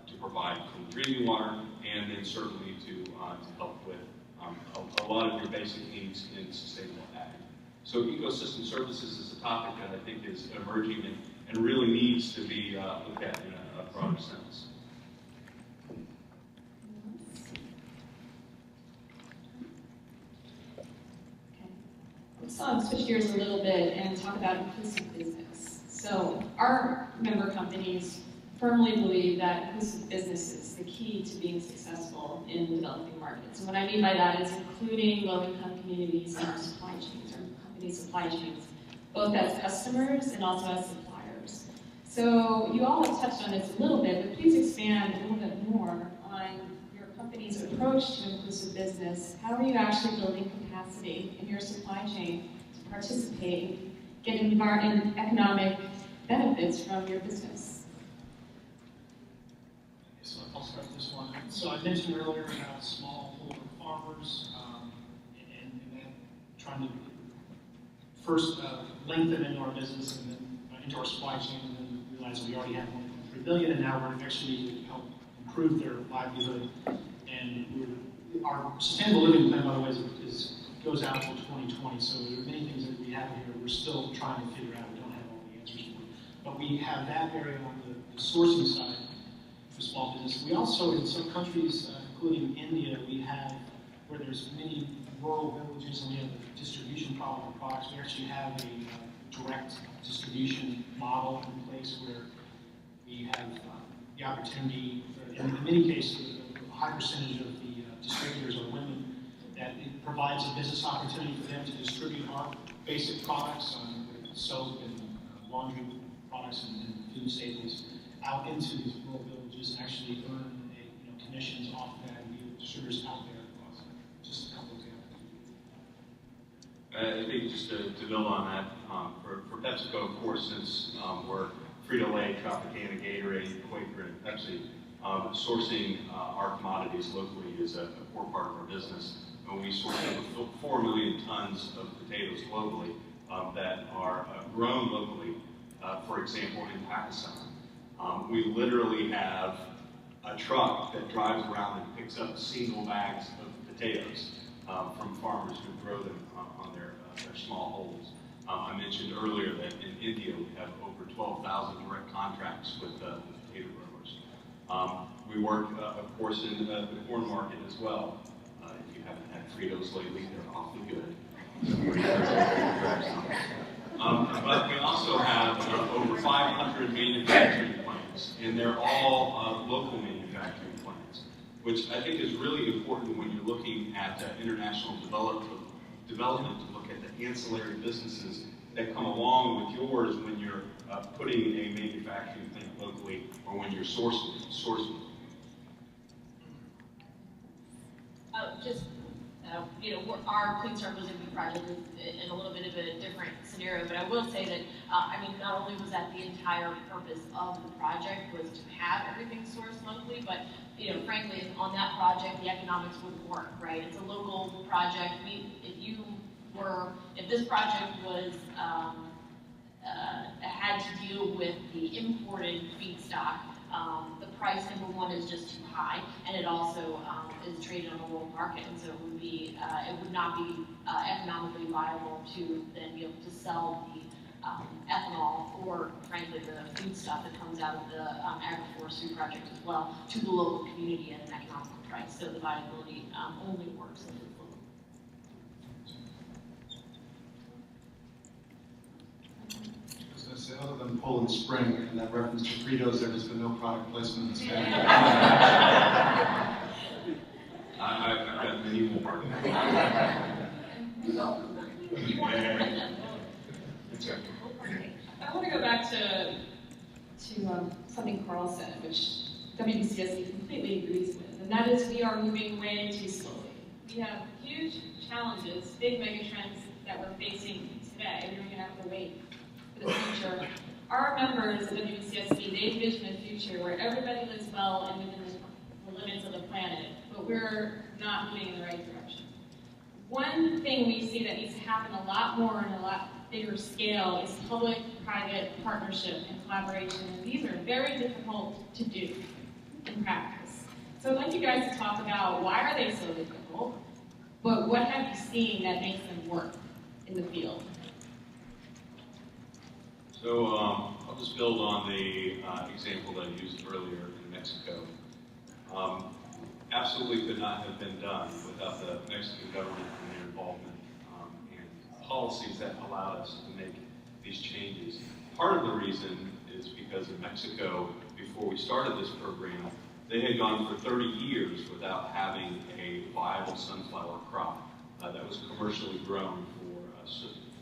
to provide clean drinking water, and then certainly to help with a lot of your basic needs in sustainable ag. So ecosystem services is a topic that I think is emerging and really needs to be looked at in a broader sense. Let's switch gears a little bit and talk about inclusive business. So our member companies firmly believe that inclusive business is the key to being successful in developing markets. And what I mean by that is including low-income communities in our supply chains, or company supply chains, both as customers and also as suppliers. So you all have touched on this a little bit, but please expand a little bit more on your company's approach to inclusive business. How are you actually building capacity in your supply chain to participate, get economic benefits from your business? So I'll start this one. So I mentioned earlier about smallholder farmers and then trying to first link them into our business and then into our supply chain, and then realize we already have 1.3 billion, and now we're actually to help improve their livelihood. And our sustainable living plan, by the way, goes out until 2020. So there are many things that we have here we're still trying to figure out. We don't have all the answers for. But we have that area on the sourcing side for small business. We also, in some countries, including India, we have, where there's many rural villages and we have a distribution problem for products, we actually have a direct distribution model in place where we have the opportunity, in many cases, a high percentage of the distributors are women, that it provides a business opportunity for them to distribute our basic products, soap and laundry products and food staples, out into these rural villages and actually earn commissions off that and be distributors out there. Just a couple of examples. I think just to build on that, for PepsiCo, of course, since we're Frito-Lay, Tropicana, Gatorade, Quaker, and Pepsi, sourcing our commodities locally is a core part of our business. And we source over 4 million tons of potatoes globally that are grown locally, for example, in Pakistan. We literally have a truck that drives around and picks up single bags of potatoes from farmers who grow them on their small holdings. I mentioned earlier that in India we have over 12,000 direct contracts with potato growers. We work, of course, in the corn market as well. If you haven't had Fritos lately, they're awfully good. But we also have over 500 manufacturing plants, and they're all local manufacturing plants, which I think is really important when you're looking at international development to look at the ancillary businesses that come along with yours when you're putting a manufacturing plant locally or when you're sourcing. Our Clean Circles Impact project is in a little bit of a different scenario, but I will say that, not only was that the entire purpose of the project was to have everything sourced locally, but, frankly, on that project, the economics wouldn't work, right? It's a local project. If this project was, had to deal with the imported feedstock, the price, number one, is just too high, and it also is traded on the world market, and so it would not be economically viable to then be able to sell the ethanol or, frankly, the food stuff that comes out of the agroforestry project as well to the local community at an economical price. So the viability only works if it's local. Other than Poland Spring and that reference to Fritos, there has been no product placement in this family. I've got many more. I want to go back to something Carl said, which WBCSD completely agrees with, and that is we are moving way too slowly. We have huge challenges, big megatrends that we're facing today, and we're going to have to wait for the future. Our members of WBCSD, they envision a future where everybody lives well and within the limits of the planet, but we're not moving in the right direction. One thing we see that needs to happen a lot more on a lot bigger scale is public-private partnership and collaboration. And these are very difficult to do in practice. So I'd like you guys to talk about why are they so difficult, but what have you seen that makes them work in the field? So I'll just build on the example that I used earlier in Mexico. Absolutely could not have been done without the Mexican government and their involvement and policies that allowed us to make these changes. Part of the reason is because in Mexico, before we started this program, they had gone for 30 years without having a viable sunflower crop that was commercially grown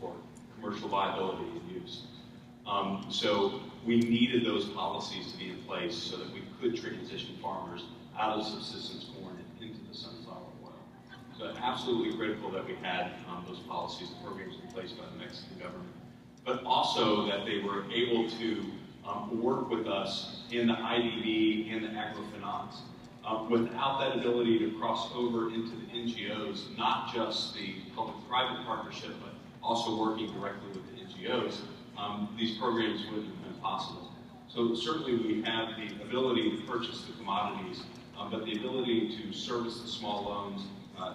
for commercial viability and use. So we needed those policies to be in place so that we could transition farmers out of subsistence corn and into the sunflower oil. So absolutely critical that we had those policies and programs in place by the Mexican government, but also that they were able to work with us in the IDB and the agrofinance. Without that ability to cross over into the NGOs, not just the public-private partnership, but also working directly with the NGOs, these programs wouldn't have been possible. So certainly we have the ability to purchase the commodities, but the ability to service the small loans,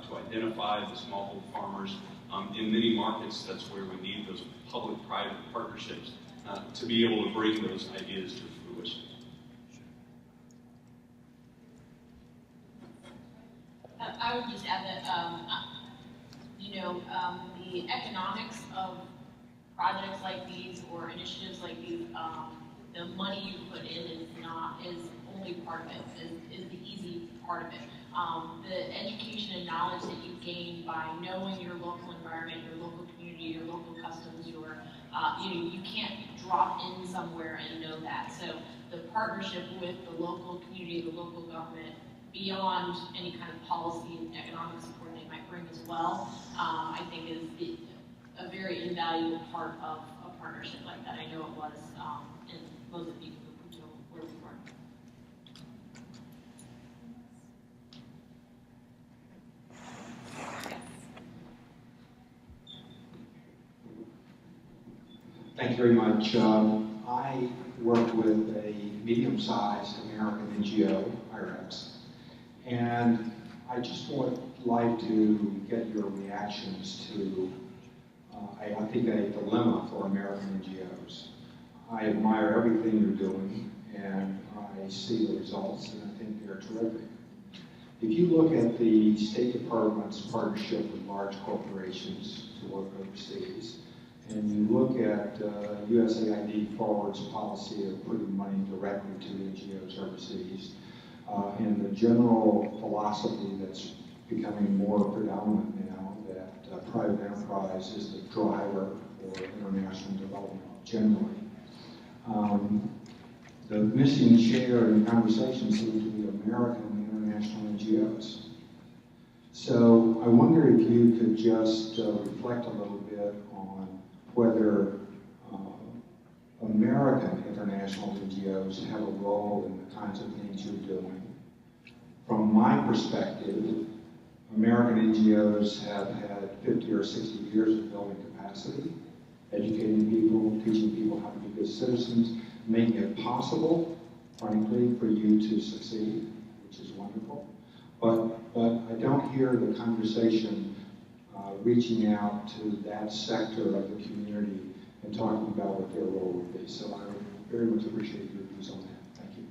to identify the smallholder farmers. In many markets, that's where we need those public-private partnerships to be able to bring those ideas to fruition. I would just add that, the economics of projects like these or initiatives like these, the money you put in is only part of it, is the easy part of it. The education and knowledge that you gain by knowing your local environment, your local community, your local customs, you can't drop in somewhere and know that. So the partnership with the local community, the local government, beyond any kind of policy and economic support they might bring as well, I think is a very invaluable part of a partnership like that. I know it was in Mozambique, where we were. Thank you very much. I worked with a medium-sized American NGO, IREX, and I just would like to get your reactions to, I think, a dilemma for American NGOs. I admire everything you're doing, and I see the results, and I think they're terrific. If you look at the State Department's partnership with large corporations to work overseas, and you look at USAID Forward's policy of putting money directly to the NGOs overseas, and the general philosophy that's becoming more predominant now, that private enterprise is the driver for international development generally. The missing share in conversation seems to be American and international NGOs. So I wonder if you could just reflect a little bit on whether American international NGOs have a role in the kinds of things you're doing. From my perspective, American NGOs have had 50 or 60 years of building capacity, educating people, teaching people how to be good citizens, making it possible, frankly, for you to succeed, which is wonderful. But I don't hear the conversation reaching out to that sector of the community and talking about what their role would be. So I would very much appreciate your views on that. Thank you.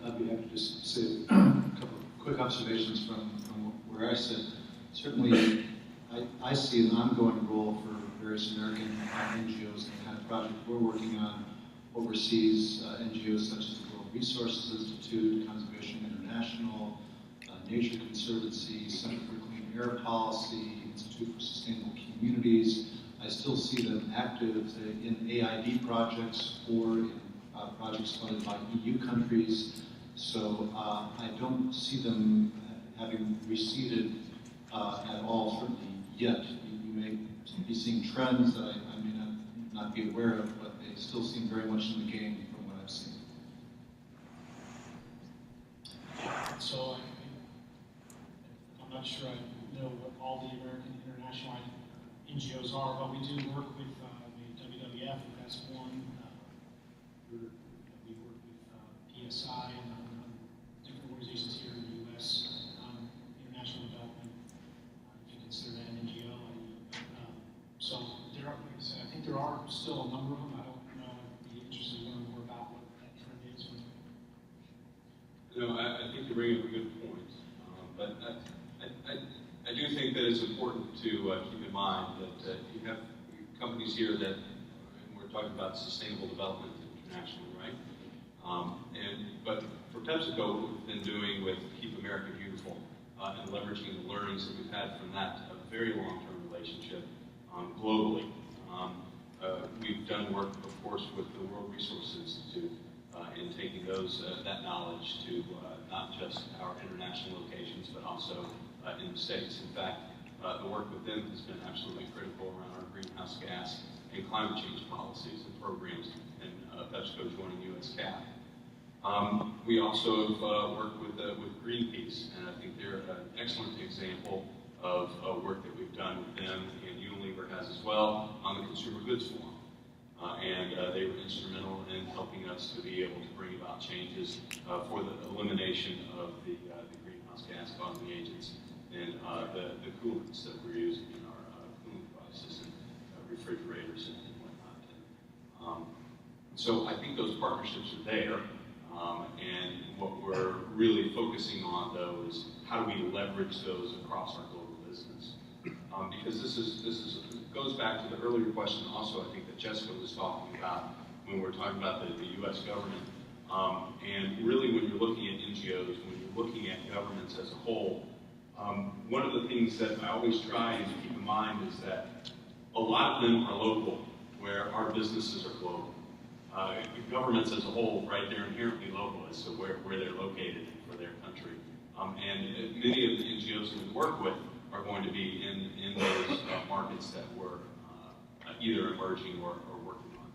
I'd be happy to just say a couple of quick observations from where I sit. Certainly, I see an ongoing role for various American NGOs and the kind of project we're working on overseas, NGOs such as the World Resources Institute, Conservation International, Nature Conservancy, Center for Clean Air Policy, Institute for Sustainable Communities. I still see them active in AID projects or in projects funded by EU countries. So I don't see them having receded at all, certainly yet. You may be seeing trends that I may not be aware of, but they still seem very much in the game from what I've seen. So I'm not sure I know what all the American international NGOs are, but we do work with the WWF, if that's one. We work with PSI and different organizations here in the U.S. International development. If you consider that an NGO. So there are, like I said, I think there are still a number of them. I don't know. I'd be interested in learning more about what that trend is. No, I think you bring up a good point, but I do think that it's important to keep in mind that you have companies here that, and we're talking about sustainable development, internationally, right? But for PepsiCo, what we've been doing with Keep America Beautiful and leveraging the learnings that we've had from that very long-term relationship globally. We've done work, of course, with the World Resources Institute in taking that knowledge to not just our international locations, but also in the States. In fact, the work with them has been absolutely critical around our greenhouse gas and climate change policies and programs, and PepsiCo joining USCAP. We also have worked with Greenpeace, and I think they're an excellent example of work that we've done with them, and Unilever has as well on the Consumer Goods Forum. They were instrumental in helping us to be able to bring about changes for the elimination of the greenhouse gas causing agents in the coolants that we're using in our cooling devices and refrigerators and whatnot. So I think those partnerships are there. And what we're really focusing on, though, is how do we leverage those across our global business? Because this goes back to the earlier question also, I think, that Jessica was talking about when we were talking about the U.S. government. And really, when you're looking at NGOs, when you're looking at governments as a whole, one of the things that I always try and keep in mind is that a lot of them are local, where our businesses are global. Governments as a whole, right, they're inherently local as to where they're located for their country. And many of the NGOs that we work with are going to be in those markets that we're either emerging or working on.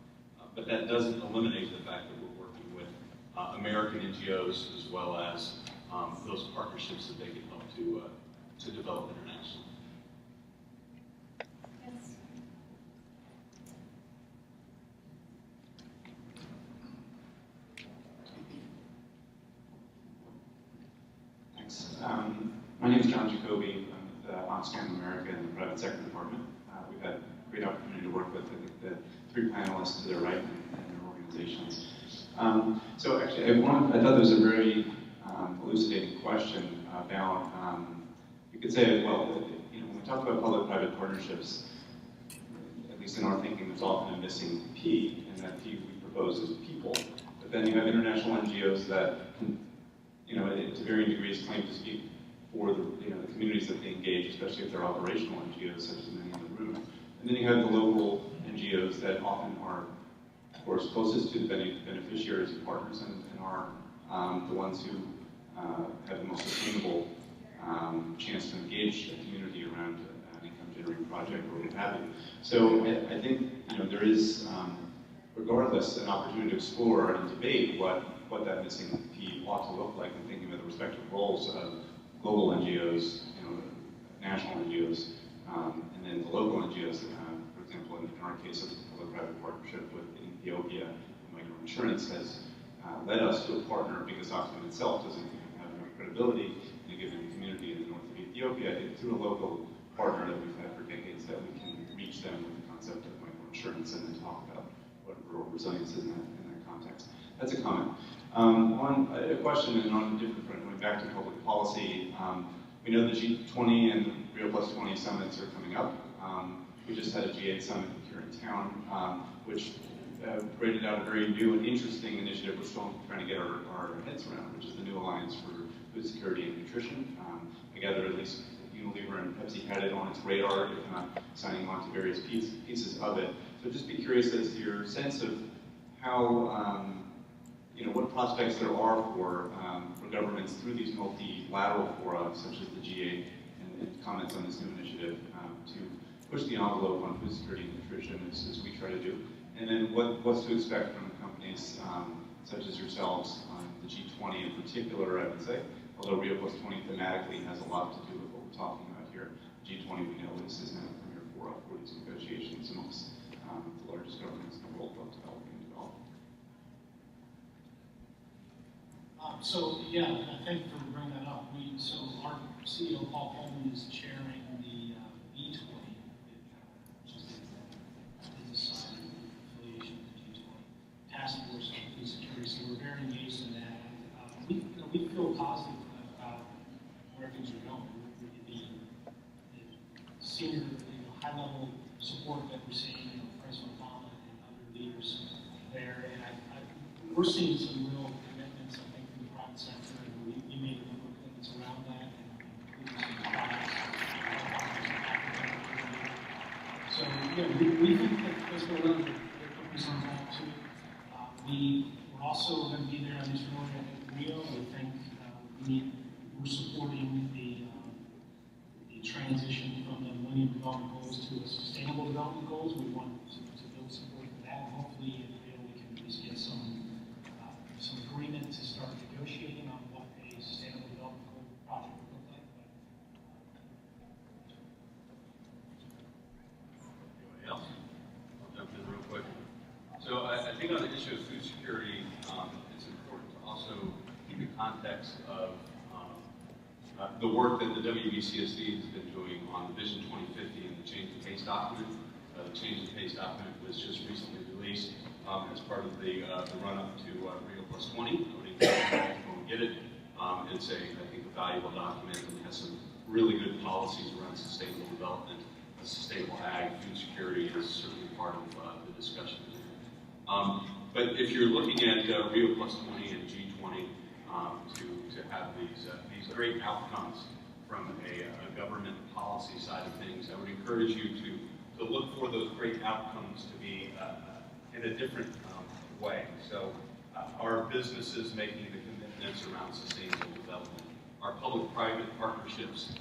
But that doesn't eliminate the fact that we're working with American NGOs as well as those partnerships that they can help to develop internationally. My name is John Jacoby. I'm with Oxfam America in the private sector department. We've had a great opportunity to work with, I think, the three panelists to their right and their organizations. So actually, I thought there was a very elucidating question about, you could say, well, when we talk about public-private partnerships, at least in our thinking, there's often a missing P, and that P we propose is people. But then you have international NGOs that can, to varying degrees, claim to speak for the communities that they engage, especially if they're operational NGOs, such as many in the room. And then you have the local NGOs that often are, of course, closest to the beneficiaries and partners, and are the ones who have the most sustainable chance to engage the community around an income-generating project or what have you. So I think there is, regardless, an opportunity to explore and debate what that missing P ought to look like, and thinking of the respective roles of global NGOs, national NGOs, and then the local NGOs. For example, in our case of a public-private partnership with Ethiopia, microinsurance has led us to a partner because Oxfam itself doesn't have enough credibility in a given community in the north of Ethiopia. It's through a local partner that we've had for decades that we can reach them with the concept of microinsurance and then talk about what rural resilience is in that context. That's a comment. On a question and on a different front, going back to public policy, we know the G20 and Rio Plus 20 summits are coming up. We just had a G8 summit here in town, which rated out a very new and interesting initiative we're still trying to get our heads around, which is the new Alliance for Food Security and Nutrition. I gather at least Unilever and Pepsi had it on its radar, if not signing on to various pieces of it. So just be curious as to your sense of how, what prospects there are for governments through these multilateral fora, such as the G8, and comments on this new initiative to push the envelope on food security and nutrition as we try to do. And then what's to expect from companies such as yourselves on the G20 in particular, I would say, although Rio Plus 20 thematically has a lot to do with what we're talking about here. G20, we know, is now a premier fora for these negotiations amongst the largest governments in the world, both developing and developing. So yeah, thank you for bringing that up. So our CEO, Paul Pullman, is chairing the B20, which is the business side affiliation of the G20 task force on food security. So we're very engaged in that. We feel positive about where things are going. The senior, high-level support that we're seeing, President Obama and other leaders there, and I we're seeing some real commitments, I think, from the private sector, and we made a number of commitments around that, and including some products. So, yeah, we think that there's going to be other companies on that too. We're also going to be there on this morning at Rio. We think we're supporting the transition from the Millennium Development Goals to the Sustainable Development Goals. We want to build support for that. And hopefully, in Rio, we can at least get some agreement to start negotiating on what a Sustainable Development Goal project would look like. Anybody else? I'll jump in real quick. So I think on the issue of food security, it's important to also keep in context of the work that the WBCSD has been doing on Vision 2050 and the Change the Pace document. The Change the Pace document was just recently released as part of the run-up to Rio Plus 20. I would encourage you all to go and get it. It's I think, a valuable document and has some really good policies around sustainable development, sustainable ag, food security is certainly part of the discussion. But if you're looking at Rio Plus 20 and G20 to have these great outcomes from a government policy side of things, I would encourage you to look for those great outcomes to be in a different way. So our businesses making the commitments around sustainable development, our public-private partnerships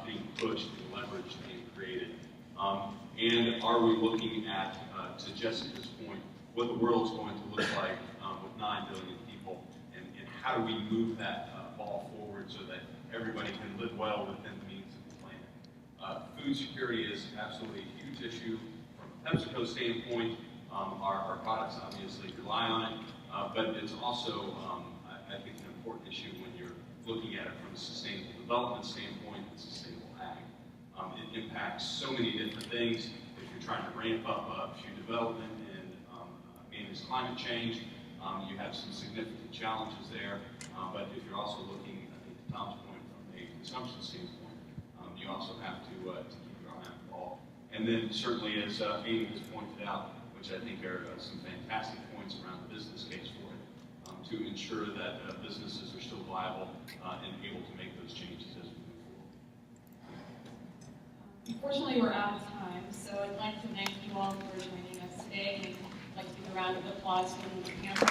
being pushed and leveraged and created, and are we looking at, to Jessica's point, what the world's going to look like with 9 billion people, and how do we move that ball forward so that everybody can live well within the means of the planet. Food security is absolutely a huge issue from a PepsiCo standpoint. Our products obviously rely on it, but it's also, I think, an important issue when you're looking at it from a sustainable development standpoint and sustainable ag. It impacts so many different things. If you're trying to ramp up food development and manage climate change, you have some significant challenges there. But if you're also looking, I think, to Tom's point, from a consumption standpoint, you also have to keep your eye on the ball. And then certainly, as Amy has pointed out, which I think are some fantastic points around the business case for it, to ensure that businesses are still viable and able to make those changes as we move forward. Unfortunately, we're out of time, so I'd like to thank you all for joining us today, and I'd like to give a round of applause for the panel.